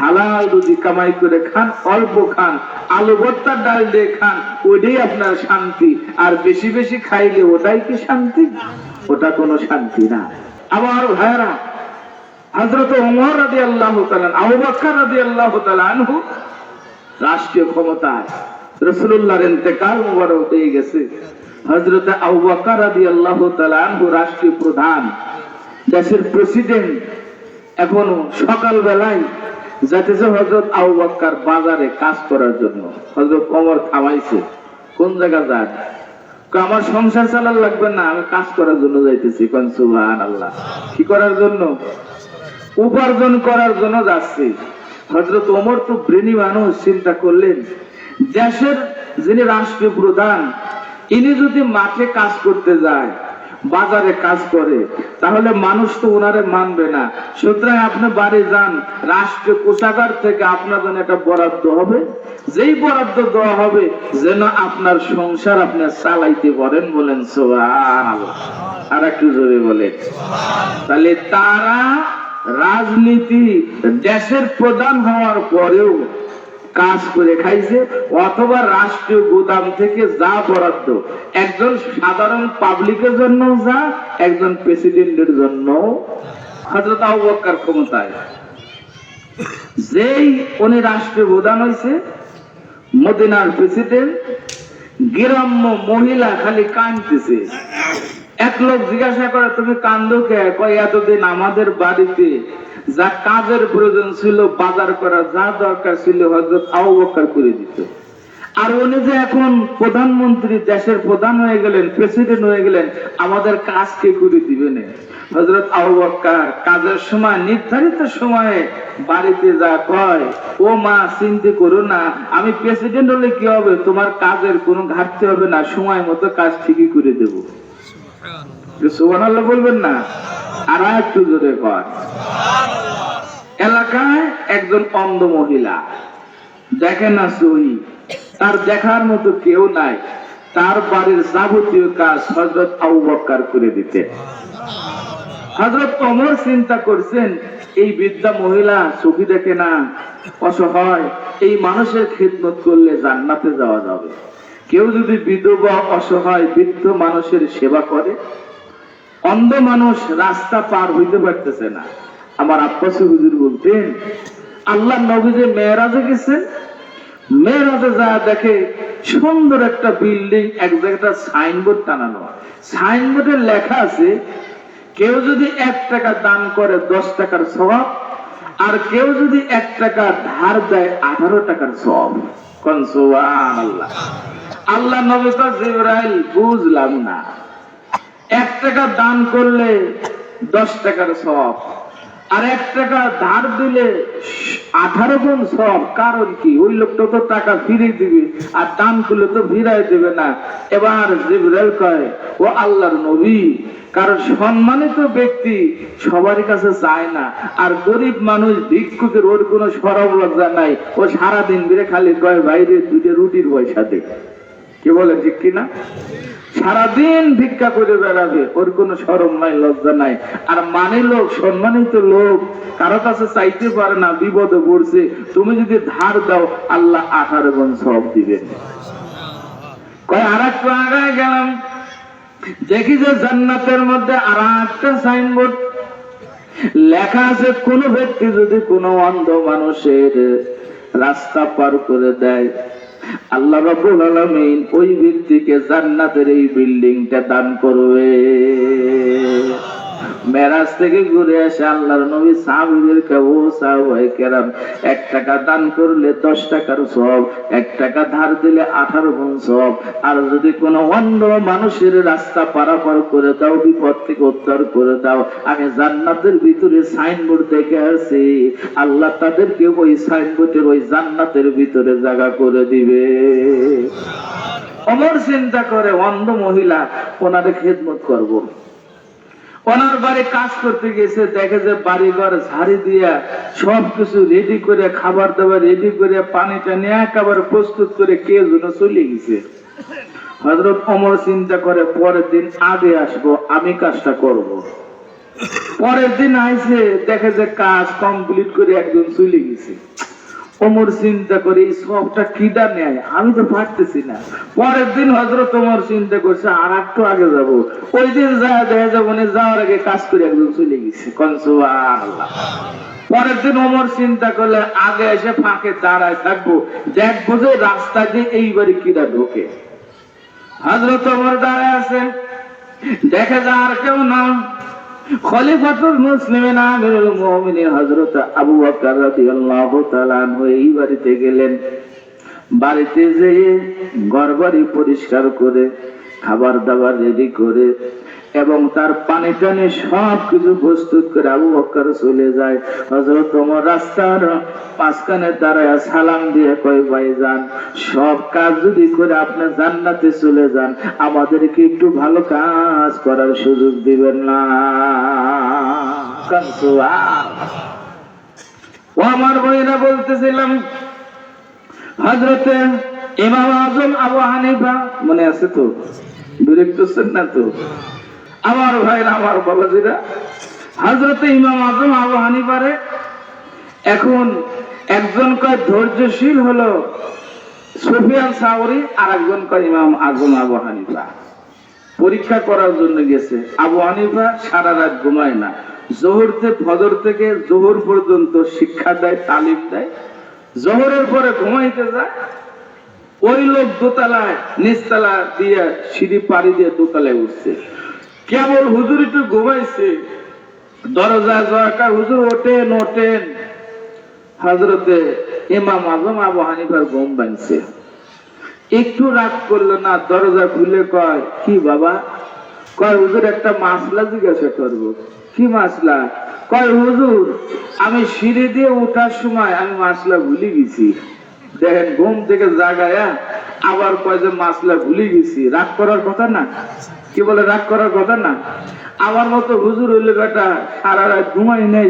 Speaker 1: হালাল যদি কামাই করে খান, অল্প খান, আলু ভর্তার ডাল দিয়ে খান, ওটাই আপনার শান্তি। আর বেশি বেশি খাইলে ওটাই কি শান্তি? ওটা কোনো শান্তি না। আমার ভাইরা, হযরত ওমর রাদিয়াল্লাহু তাআলা, আবু বকর রাদিয়াল্লাহু তাআলা আনহু রাষ্ট্রীয় ক্ষমতায়, রাসূলুল্লাহর ইন্তেকাল মুবারক হয়ে গেছে। হযরত আবু বকর রাদিয়াল্লাহু তাআলা আনহু রাষ্ট্রীয় প্রধান, দেশের প্রেসিডেন্ট। এখন সকাল বেলায় যাইতেছে হযরত আবু বকর বাজারে কাজ করার জন্য। হযরত ওমর থামাইছে, কোন জায়গা যান? আমার সংসার চালার লাগবে না, আমি কাজ করার জন্য যাইতেছি। কোন সুবহানাল্লাহ। কি করার জন্য? উপার্জন করার জন্য যাচ্ছি। হযরত ওমর তো ব্রেনি মানুষ, চিন্তা করলেন দেশের যিনি রাষ্ট্রীয় প্রধান, ইনি যদি মাঠে কাজ করতে যায়, বাজারে কাজ করে, তাহলে মানুষ তো ওনারে মানবে না। সুতরাং আপনি বাড়ি যান, রাষ্ট্রীয় কোষাগার থেকে আপনার জন্য একটা বরাদ্দ হবে, যেই বরাদ্দ দেওয়া হবে যেন আপনার সংসার আপনি চালাইতে পারেন। বলেন সুবহানাল্লাহ। আর একটু জোরে বলেন। তাহলে তারা রাজনীতি দেশের প্রধান হওয়ার পরেও কাজ করে খাইছে, অথবা রাষ্ট্রীয় গোদাম থেকে যা বরাদ্দ একজন সাধারণ পাবলিকের জন্য, যা একজন প্রেসিডেন্টের জন্য। হযরত আবু বকর ক্ষমতায় যেই উনি রাষ্ট্রীয় প্রধান হয়েছে, মদিনার প্রেসিডেন্ট, গ্রাম্য মহিলা খালি কাঁদতেছে। এক লোক জিজ্ঞাসা করে, তুমি কান্দো কে? কয়, এতদিন আমাদের বাড়িতে যা কাজের প্রয়োজন ছিল, বাজার করা যা দরকার ছিল, হযরত আবু বকর করে দিত। আর উনি যে এখন প্রধানমন্ত্রী, দেশের প্রধান হয়ে গেলেন, প্রেসিডেন্ট হয়ে গেলেন, আমাদের কাজ কে করে দিবেন? হযরত আবু বকর কাজের সময়, নির্ধারিত সময়ে বাড়িতে যা কয়, ও মা চিন্তা করো না, আমি প্রেসিডেন্ট হলে কি হবে, তোমার কাজের কোনো ঘাটতি হবে না, সময় মতো কাজ ঠিকই করে দেব। সুবহানাল্লাহ বলবেন না? আর একটু জোরে কর। এলাকায় একজন অন্ধ মহিলা, দেখে না সহি, তার দেখার মতো কেউ নাই, তার বাড়ির যাবতীয় কাজ হযরত আবু বকর করে দিতেন। হযরত ওমর চিন্তা করছেন, এই বৃদ্ধা মহিলা চোখে দেখে না, অসহায়, এই মানুষের খিদমত করলে জান্নাতে যাওয়া যাবে। কেউ যদি বিধবা, অসহায়, বৃদ্ধ মানুষের সেবা করে, অন্ধ মানুষ রাস্তা পার হইতে পারতেছে না। আমার আব্বাস হুজুর বলতেন, আল্লাহ নবী যে মেরাজে গেছেন, মেরাজে যা দেখে সুন্দর একটা বিল্ডিং, এক জায়গাটা সাইনবোর্ড টানানো, সাইনবোর্ডে লেখা আছে, কেউ যদি 1 টাকা দান করে 10 টাকার সওয়াব, আর কেউ যদি 1 টাকা ধার দেয় 18 টাকার সওয়াব। কোন সুবহানাল্লাহ। আল্লাহ নবী তো জিবরাইল, বুঝলাম না, 1 টাকা দান করলে 10 টাকার সওয়াব, আর 1 টাকা ধার দিলে 18 গুণ সওয়াব, কারণ কি? ওই লোকটা তো টাকা ফিরিয়ে দিবে, আর দান করলে তো ফিরাই দেবে না। এবার জিবরাইল কয়, ও আল্লাহর নবী, কারণ সম্মানিত ব্যক্তি সবার কাছে চায় না, আর গরিব মানুষ ভিক্ষুকের ওর কোনো সরব লজ্জা নাই, ও সারাদিন বেড়ে খালি কয়, বাইরে 2টা রুটির পয়সা দে। কি বলে ঠিক কিনা? সারাদিন ভিক্ষা করে বেড়াবে, ওর কোনো শরম নাই, লজ্জা নাই। আর মানে লোক, সম্মানিত লোক, কারো কাছে চাইতে পারে না, বিপদে পড়ছে, তুমি যদি ধার দাও আল্লাহ 18 গুণ সওয়াব দিবেন। কয় আর একটু আগায় গেলাম, দেখি যে জান্নাতের মধ্যে আর একটা সাইনবোর্ড লেখা আছে, কোন ব্যক্তি যদি কোনো অন্ধ মানুষের রাস্তা পার করে দেয়, আল্লাহ রাব্বুল আলামিন ওই ব্যক্তিকে জান্নাতের এই বিল্ডিংটা দান করবে। মেরাজ থেকে ঘুরে আসে আল্লাহর নবী সাহাবীদেরকে, ও সাহাবায়ে কেরাম, 1 টাকা দান করলে 10 টাকার সওয়াব, 1 টাকা ধার দিলে 18 গুণ সওয়াব। আর যদি কোনো অন্ধ মানুষের রাস্তা পারাপার করে দাও, বিপদ থেকে উদ্ধার করে দাও, আমি জান্নাতের ভিতরে সাইনবোর্ড দেখে আসি, আল্লাহ তাদেরকে ওই সাইনবোর্ডের ওই জান্নাতের ভিতরে জায়গা করে দিবে। ওমর চিন্তা করে, অন্ধ মহিলা, ওনারে খেদমত করব। ওনার বাড়ি কাজ করতে গেছে, দেখে যে বাড়ি ঘর ঝাড়ি দিয়া সবকিছু রেডি করে, খাবার দাবার রেডি করে, পানি টানি একেবারে প্রস্তুত করে কে যেন চলে গেছে। হযরত ওমর চিন্তা করে, পরের দিন আগে আসবো, আমি কাজটা করব। পরের দিন আইসে, দেখে যে কাজ কমপ্লিট করে একজন চলে গেছে। ওমর চিন্তা করে, এই সবটা কিডা নেয়, আমি তো পারতেছি না। পরের দিন হযরত ওমর চিন্তা করছে, আর একটু আগে যাব। ওই দিন যায় দেখা যাবো, যাওয়ার আগে কাজ করে একজন চলে গেছে। সুবহানাল্লাহ। পরের দিন ওমর চিন্তা করলে, আগে এসে ফাঁকে দাঁড়ায় থাকবো, দেখবো যে রাস্তা দিয়ে এইবারে কিডা ঢোকে। হযরত ওমর দাঁড়ায় আছেন, দেখে যে আর কেউ না, খলিফাতুল মুসলিমিন আমিরুল মুমিনিন হযরত আবু বকর রাদিয়াল্লাহু তাআলা আনহু এই বাড়িতে গেলেন। বাড়িতে যেয়ে ঘরবাড়ি পরিষ্কার করে, খাবার দাবার রেডি করে এবং তার পানি টানি সবকিছু প্রস্তুত করে আবু বকর চলে যায়। হযরত ওমর রাস্তার মাঝখানে দাঁড়ায় সালাম দিয়ে কয়, ভাইজান, সব কাজ যদি করে আপনি জান্নাতে চলে যান, আমাদেরকে একটু ভালো কাজ করার সুযোগ দিবেন না? ও আমার ভাইরা, বলতেছিলাম হযরতে ইমাম আযম আবু হানিফা, মনে আছে তো? বিরক্ত হচ্ছেন না তো আমার ভাইরা, আমার বাবাজিরা? হযরতে ইমাম আযম আবু হানিফারে এখন একজন কয় ধৈর্যশীল হলো সুফিয়ান সাওরি, আর একজন কয় ইমাম আযম আবু হানিফা। পরীক্ষা করার জন্য গেছে। আবু হানিফা সারা রাত ঘুমায় না, ফজর থেকে জোহর পর্যন্ত শিক্ষা দেয়, তালিম দেয়। জোহরের পরে ঘুমাইতে যায়। ওই লোক দোতলায়, নিচতলা দিয়ে সিঁড়ি পাড়ি দিয়ে দোতলায় উঠছে। কেবল হুজুর একটু ঘুমাইছে, দরজা জয়াকা, হুজুর ওঠেন ওঠেন। হযরতে ইমাম আযম আবু হানিফার ঘুম ভাঙছে। একটু রাগ করলো না, দরজা খুলে কয়, কি বাবা? কয়, হুজুর একটা মাসলা জিজ্ঞাসা করবো। কি মাসলা? কয়, হুজুর, আমি সিঁড়ি দিয়ে ওঠার সময় আমি মাসলা ভুলে গেছি। দেখেন, ঘুম থেকে জাগায়া আবার কয় যে মাসলা ভুলে গেছি। রাগ করার কথা না? কি বলে, রাগ করার কথা না? আমার মতো হুজুর হইলে বেটা সারা রাত ঘুমাই নাই,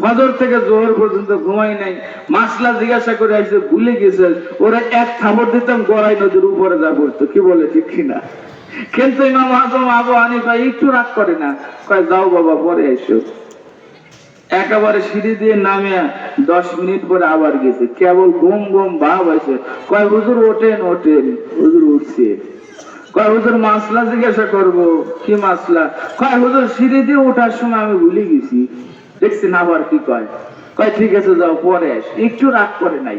Speaker 1: ফজর থেকে জোহর পর্যন্ত ঘুমাই নাই, মাসলা জিজ্ঞাসা করে আসছে, ভুলে গেছে। ওরা এক থাপড় দিতাম, গড়াই নদীর উপরে যা পড়তো। কি বলে ঠিক কিনা? কিন্তু ইমাম আযম আবু হানিফা একটু রাগ করে না, কয়, যাও বাবা, পরে এসো। একেবারে সিঁড়ি দিয়ে নামে 10 মিনিট পরে আবার গেছে। কেবল ঘুম ঘুম ভাব আছে। কয়, হুজুর ওঠেন ওঠেন। হুজুর উঠছে। কয়, হুজুর মাসলা জিজ্ঞাসা করবো। কি মাসলা? কয়, হুজুর, সিঁড়ি দিয়ে ওঠার সময় আমি ভুলে গেছি। দেখছেন আবার কি কয়? কয়, ঠিক আছে, যাও, পরে আস। একটু রাগ করে নাই।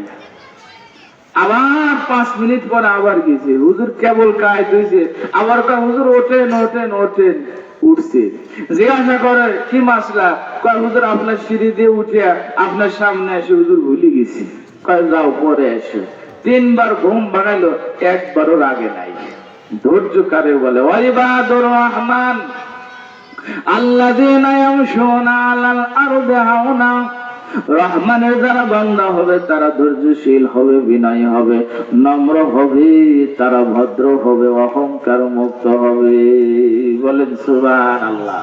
Speaker 1: আবার 5 মিনিট পরে আবার গেছে। হুজুর কেবল কাজ হয়েছে। আবার কয়, হুজুর ওঠেন ওঠেন ওঠেন। উঠছে। জিজ্ঞাসা করে, কি মাসলা? কয়, হুজুর, আপনার সিঁড়ি দিয়ে উঠে আপনার সামনে এসে হুজুর ভুলে গেছি। কয়, যাও, পরে এসো। 3 বার ঘুম ভাঙাইলো, একবারও রাগে নাই। ধৈর্য কারে বলে? ওয়াইবাদুর রহমান আল্লাযীনা ইয়ামশুনা আলাল আরদি হাওনা। রহমানের যারা বান্দা হবে তারা ধৈর্যশীল হবে, বিনয়ী হবে, নম্র হবে, তারা ভদ্র হবে, অহংকার মুক্ত হবে। বলেন সুবহানাল্লাহ।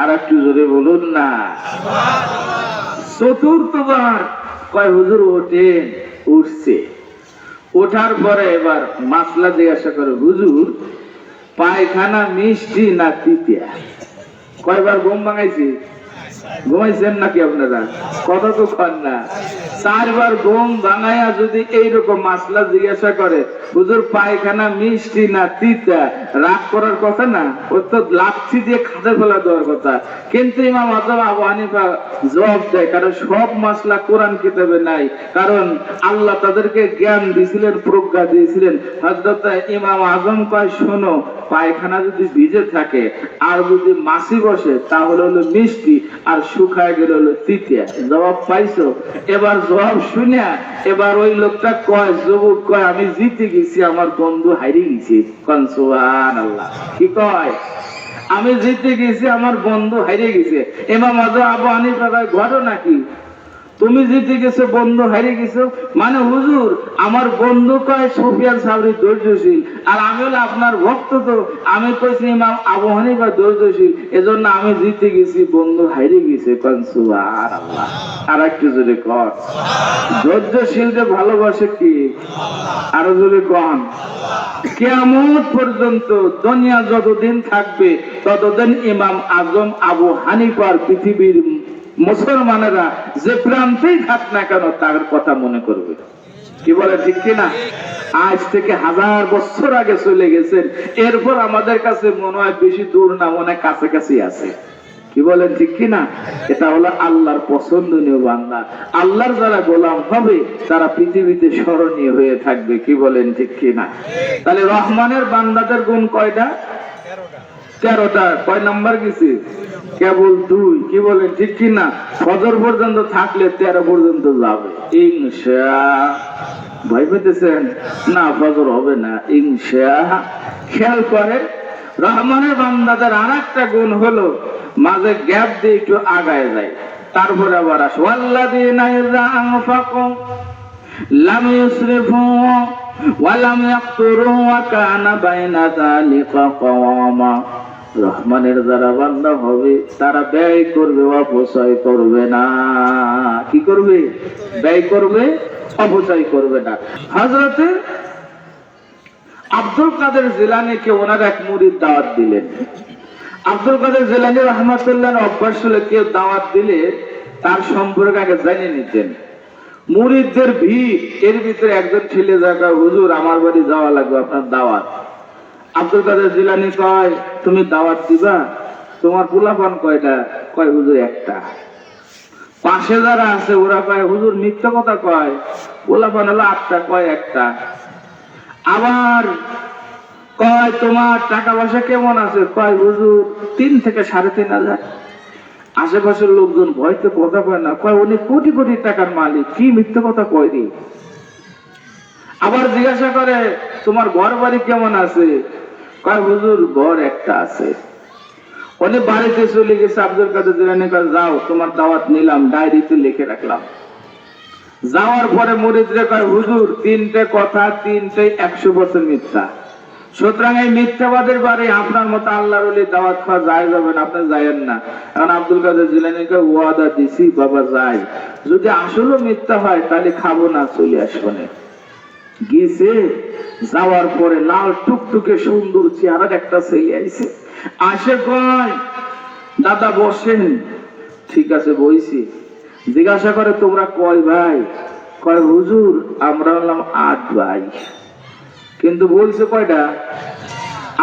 Speaker 1: আর একটু জোরে বলুন না। চতুর্থবার কয়, হুজুর ওঠেন। উঠছে। ওঠার পরে এবার মাসলা জিজ্ঞাসা করে, হুজুর পায়খানা মিষ্টি না তিতা? কয়বার ঘুম ভাঙাইছি? ঘুমাইছেন নাকি আপনারা? কথা তো খান না। 4 বার ঘুম ভাঙাইয়া যদি এইরকম মাসলা জিজ্ঞাসা করে, হুজুর পায়খানা মিষ্টি না তিতা, রাগ করার কথা না, ও তো লাঠি দিয়ে খাতে ফেলা দেওয়ার কথা। কিন্তু ইমাম আযম আবু হানিফা জবাব দেয়, কারণ সব মাসলা কোরআন কিতাবে নাই, কারণ আল্লাহ তাদেরকে জ্ঞান দিয়েছিলেন, প্রজ্ঞা দিয়েছিলেন। হযরত ইমাম আযম কয়, শোনো, পায়খানা যদি ভিজে থাকে আর যদি মাছি বসে তাহলে হলো মিষ্টি, আর শুকায় গেলে হলো তিতা। জবাব পাইছো? এবার জবাব শুনিয়া এবার ওই লোকটা কয়, যুবক কয়, আমি জিতে গেছি, আমার বন্ধু হারিয়ে গেছে। সুবহানাল্লাহ। কি কয়? আমি জিতে গেছি, আমার বন্ধু হারিয়ে গেছে। ইমাম আবু হানিফা কয়, ঘটনা কি? তুমি জিতে গেছো, বন্ধু হারিয়ে গেছো? মানে হুজুর, আমার বন্ধু কয় সুফিয়ান সাবরি ধৈর্যশীল, আর আমি হলো আপনার ভক্ত, তো আমি কইছি ইমাম আবু হানিফা ধৈর্যশীল, এজন্য আমি জিতে গেছি, বন্ধু হারিয়ে গেছে। সুবহানাল্লাহ। আর একটু জোরে কর, ধৈর্যশীলদের ভালোবাসে কি? আরো জোরে কন। কিয়ামত পর্যন্ত দুনিয়া যতদিন থাকবে ততদিন ইমাম আযম আবু হানিফার পৃথিবীর মুসলমানেরা যে প্রান্তেই থাক না কেন তার কথা মনে করবে। কি বলে, ঠিক কিনা? আজ থেকে 1000 বছর আগে চলে গেছেন, এরপর আমাদের কাছে মনে হয় বেশি দূর না, মনে হয় কাছাকাছি আছে। কি বলেন, ঠিক কিনা? এটা হলো আল্লাহর পছন্দনীয় বান্দা। আল্লাহর যারা গোলাম হবে তারা পৃথিবীতে স্মরণীয় হয়ে থাকবে। কি বলেন, ঠিক কিনা? তাহলে রহমানের বান্দাদের গুণ কয়টা? 13টা। কয় নাম্বার গেছে? কেবল 2। কি বলেন, ঠিক কিনা? ফজর পর্যন্ত থাকলে 13 পর্যন্ত যাবে ইনশাআল্লাহ। ভয় পেতেছেন না? ফজর হবে না ইনশাআল্লাহ। খেয়াল করেন, রহমানের বান্দাদের আরেকটা গুণ হলো মাঝে গ্যাপ দিয়ে একটু আগায় যায়, তারপরে আবার আসে। ওয়াল্লাযীনা ইযা আনফাকু লাম ইউসরিফু ওয়া লাম ইয়াকতুরু ওয়া কানা বাইনা যালিকা কাওয়ামা। রহমানের যারা বান্দা হবে তারা ব্যয় করবে, অপচয় করবে না। কি করবে? ব্যয় করবে, অপচয় করবে না। হযরত আব্দুল কাদের জিলানীকে ওনার এক মুরিদ দাওয়াত দিলেন। আব্দুল কাদের জিলানী রাহমাতুল্লাহর অভ্যাস হলো কেউ দাওয়াত দিলে তার সম্পর্কে আগে জেনে নিতেন। মুরিদদের ভিড়, এর ভিতরে একজন ছেলে জায়গা, হুজুর আমার বাড়ি যাওয়া লাগবে, আপনার দাওয়াত। আব্দুল কাদের জিলানী কয়, তুমি দাওয়াত দিবা? তোমার পোলাপান কয়টা? কয় হুজুর একটা। পাশে যারা আছে ওরা কয়, হুজুর মিথ্যা কথা কয়, পোলাপান হলো 8টা। কয় একটা। আবার কয়, তোমার টাকা পয়সা কেমন আছে? কয় হুজুর 3 থেকে 3,500। আশেপাশের লোকজন ভয়তে কথা কয় না, কয় উনি কোটি কোটি টাকার মালিক, কি মিথ্যা কথা কয় রে। আবার জিজ্ঞাসা করে, তোমার ঘর বাড়ি কেমন আছে? কয় হুজুর ঘর একটা আছে। উনি বাড়িতে চলে গেছে। আব্দুল কাদের জিলানী কয়, যাও, তোমার দাওয়াত নিলাম, ডায়েরিতে লিখে রাখলাম। যাওয়ার পরে মুরিদরে কয়, হুজুর 3টে কথা, 3টেই 100 বছর মিথ্যা। সুতরাং এই মিথ্যাবাদের বাড়ি আপনার মতো আল্লাহর ওলি দাওয়াত খাওয়া যায় যাবে না, আপনি যায়েন না। কারণ আব্দুল কাদের জিলানীকে ওয়াদা দিছি, বাবা যাই, যদি আসলে মিথ্যা হয় তাহলে খাবো না, চলে আসবো না। গিয়েছে, যাওয়ার পরে লাল টুকটুকে সুন্দর চেহারার একটা ছেলে আইছে। আসে কয়, দাদা বসেন। ঠিক আছে, বইছি। জিজ্ঞাসা করে, তোমরা কয় ভাই? কয় হুজুর আমরা হলাম 8 ভাই। কিন্তু বলছে কয়টা?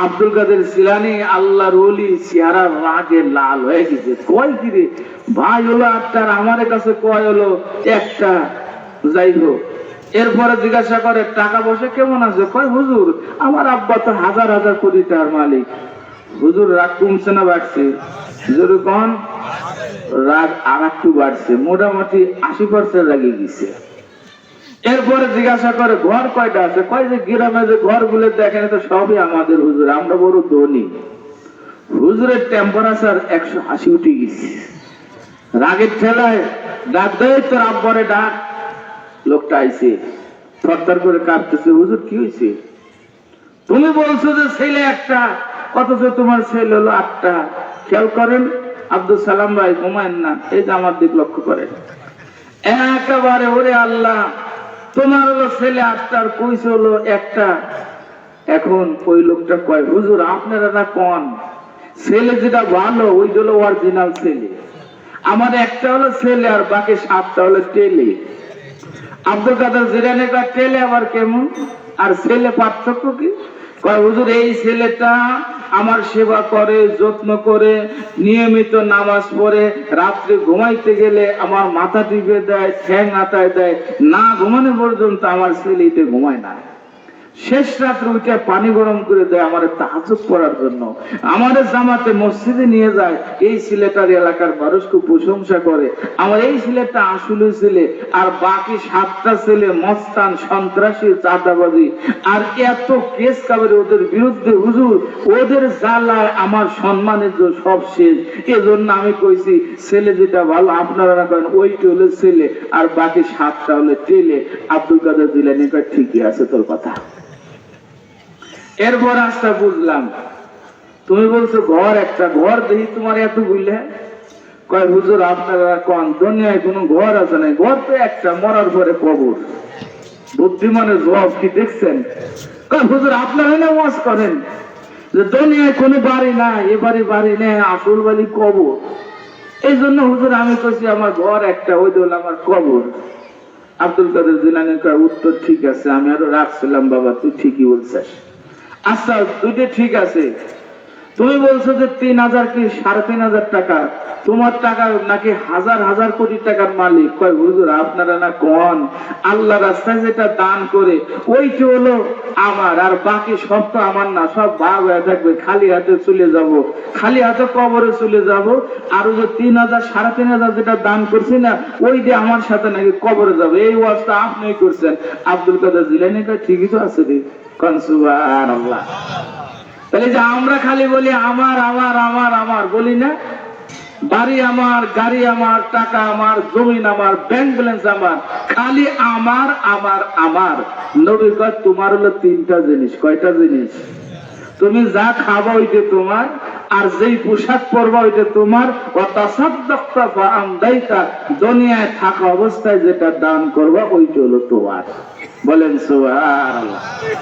Speaker 1: আব্দুল কাদের জিলানী আল্লাহর ওলি, চেহারা রাগে লাল হয়ে গেছে। কয় কি রে ভাই হলো 8টা, আমার কাছে কয় হলো একটা। যাই হোক, এরপরে জিজ্ঞাসা করে, টাকা পয়সা কেমন আছে? কয় হুজুর আমার আব্বা তো 1000 কোটি টাকার মালিক। হুজুর রাগ কমছে না বাড়ছে? যেরকম রাগ আর একটু বাড়ছে, মোটামুটি 80% রাগে গেছে। এরপরে জিজ্ঞাসা করে, ঘর কয়টা আছে? কয় যে গ্রামে যে ঘরগুলো দেখেন তো সবই আমাদের, হুজুর আমরা বড় ধনী। হুজুরের টেম্পারেচার 180 উঠে গেছে। রাগের ঠেলায় ডাক দেয়, তোর আব্বারে ডাক। লোকটা আইছে, থরথর করে কাঁপতেছে। হুজুর কি হয়েছে? তুমি বলছো যে ছেলে একটা, অথচ তোমার ছেলে হলো 8টা। খেয়াল করেন, আব্দুল সালাম ভাই ঘুমায়েন না, এই যে আমার দিক লক্ষ্য করেন। একেবারে ওরে আল্লাহ, তোমার হলো ছেলে 8টার কইছে হলো 1টা। এখন ওই লোকটা কয়, হুজুর আপনারা না কোন ছেলে যেটা ভালো ওই হলো অরিজিনাল ছেলে, আমার একটা হলো ছেলে আর বাকি 7টা হলো টেলে। আব্দুল কাদের জিলানী কয়, টেলে আবার কেমন আর ছেলে পার্থক্য কি? কয়, হুজুর এই ছেলেটা আমার সেবা করে, যত্ন করে, নিয়মিত নামাজ পড়ে, রাত্রে ঘুমাইতে গেলে আমার মাথা টিপে দেয়, ঠ্যাং আতায় দেয়, না ঘুমানো পর্যন্ত আমার ছেলে এতে ঘুমায় না। শেষ রাত্রে উঠে পানি গরম করে দেয় আমার তাহাজ্জুদ পড়ার জন্য, আমার জামাতে মসজিদে নিয়ে যায়। এই ছেলেটার এলাকার মানুষ খুব প্রশংসা করে, আমার এই ছেলেটা আসলে ছেলে। আর বাকি 7টা ছেলে মস্তান, সন্ত্রাসী, চাঁদাবাজি আর এত কেস কাবারে ওদের বিরুদ্ধে। হুজুর ওদের জ্বালায় আমার সম্মানের সব শেষ। এজন্য আমি কইছি ছেলে যেটা ভালো আপনারা না করেন ওইটা হলো ছেলে আর বাকি 7টা হলো টেলে। আব্দুল কাদের জিলানী কয়, ঠিকই আছে তোর কথা। এরপর আস্তে বুঝলাম, তুমি বলছো ঘর একটা, ঘর দেখি তোমার এত বুঝলে। কয়, হুজুর আপনারা কোন দুনিয়ায় কোনো ঘর আছে না? ঘর তো একটা, মরার পরে কবর। বুদ্ধিমানের জবাব কি দেখছেন? কয়, হুজুর আপনারা না ওয়াজ করেন যে দুনিয়ায় কোনো বাড়ি না, এবারে বাড়ি নেই, আসল বাড়ি কবর। এই জন্য হুজুর আমি কইছি আমার ঘর একটা, ওই হলো আমার কবর। আব্দুল কাদের জিলানী কয়, উত্তর ঠিক আছে, আমি আরো রাখছিলাম বাবা, তুই ঠিকই বলছিস। আচ্ছা দুইটা ঠিক আছে, তুমি বলছো যে 3000 কি 3500 টাকা তোমার টাকা নাকি হাজার হাজার কোটি টাকার মালিক। কয়, হুজুর আপনারা না কোন আল্লাহ রাস্তায় যেটা দান করে ওইটা হলো আমার, আর বাকি সব তো আমার না, সব ভাগ হয়ে থাকবে, খালি হাতে চলে যাব, খালি হাতে কবরে চলে যাব। আর ওই যে 3000 3500 যেটা দান করছি না ওইটা আমার সাথে নাকি কবরে যাবে। এই ওয়াজটা আপনিই করছেন। আব্দুল কাদের জিলানী কয়, ঠিকই তো আছে রে। সুবহানাল্লাহ। তাহলে যে আমরা খালি বলি আমার আমার আমার আমার বলি না, বাড়ি আমার, গাড়ি আমার, টাকা আমার, জমিন আমার, ব্যাংক ব্যালেন্স আমার, খালি আমার আমার আমার। নবী কয়, তোমার হলো 3টা জিনিস। কয়টা জিনিস? তুমি যা খাবা ওইটা তোমার, আর যেই পোশাক পরবা ওইটা তোমার, দুনিয়ায় থাকা অবস্থায় যেটা দান করবা ওইটা হলো তোমার। বলেন সুবহানাল্লাহ।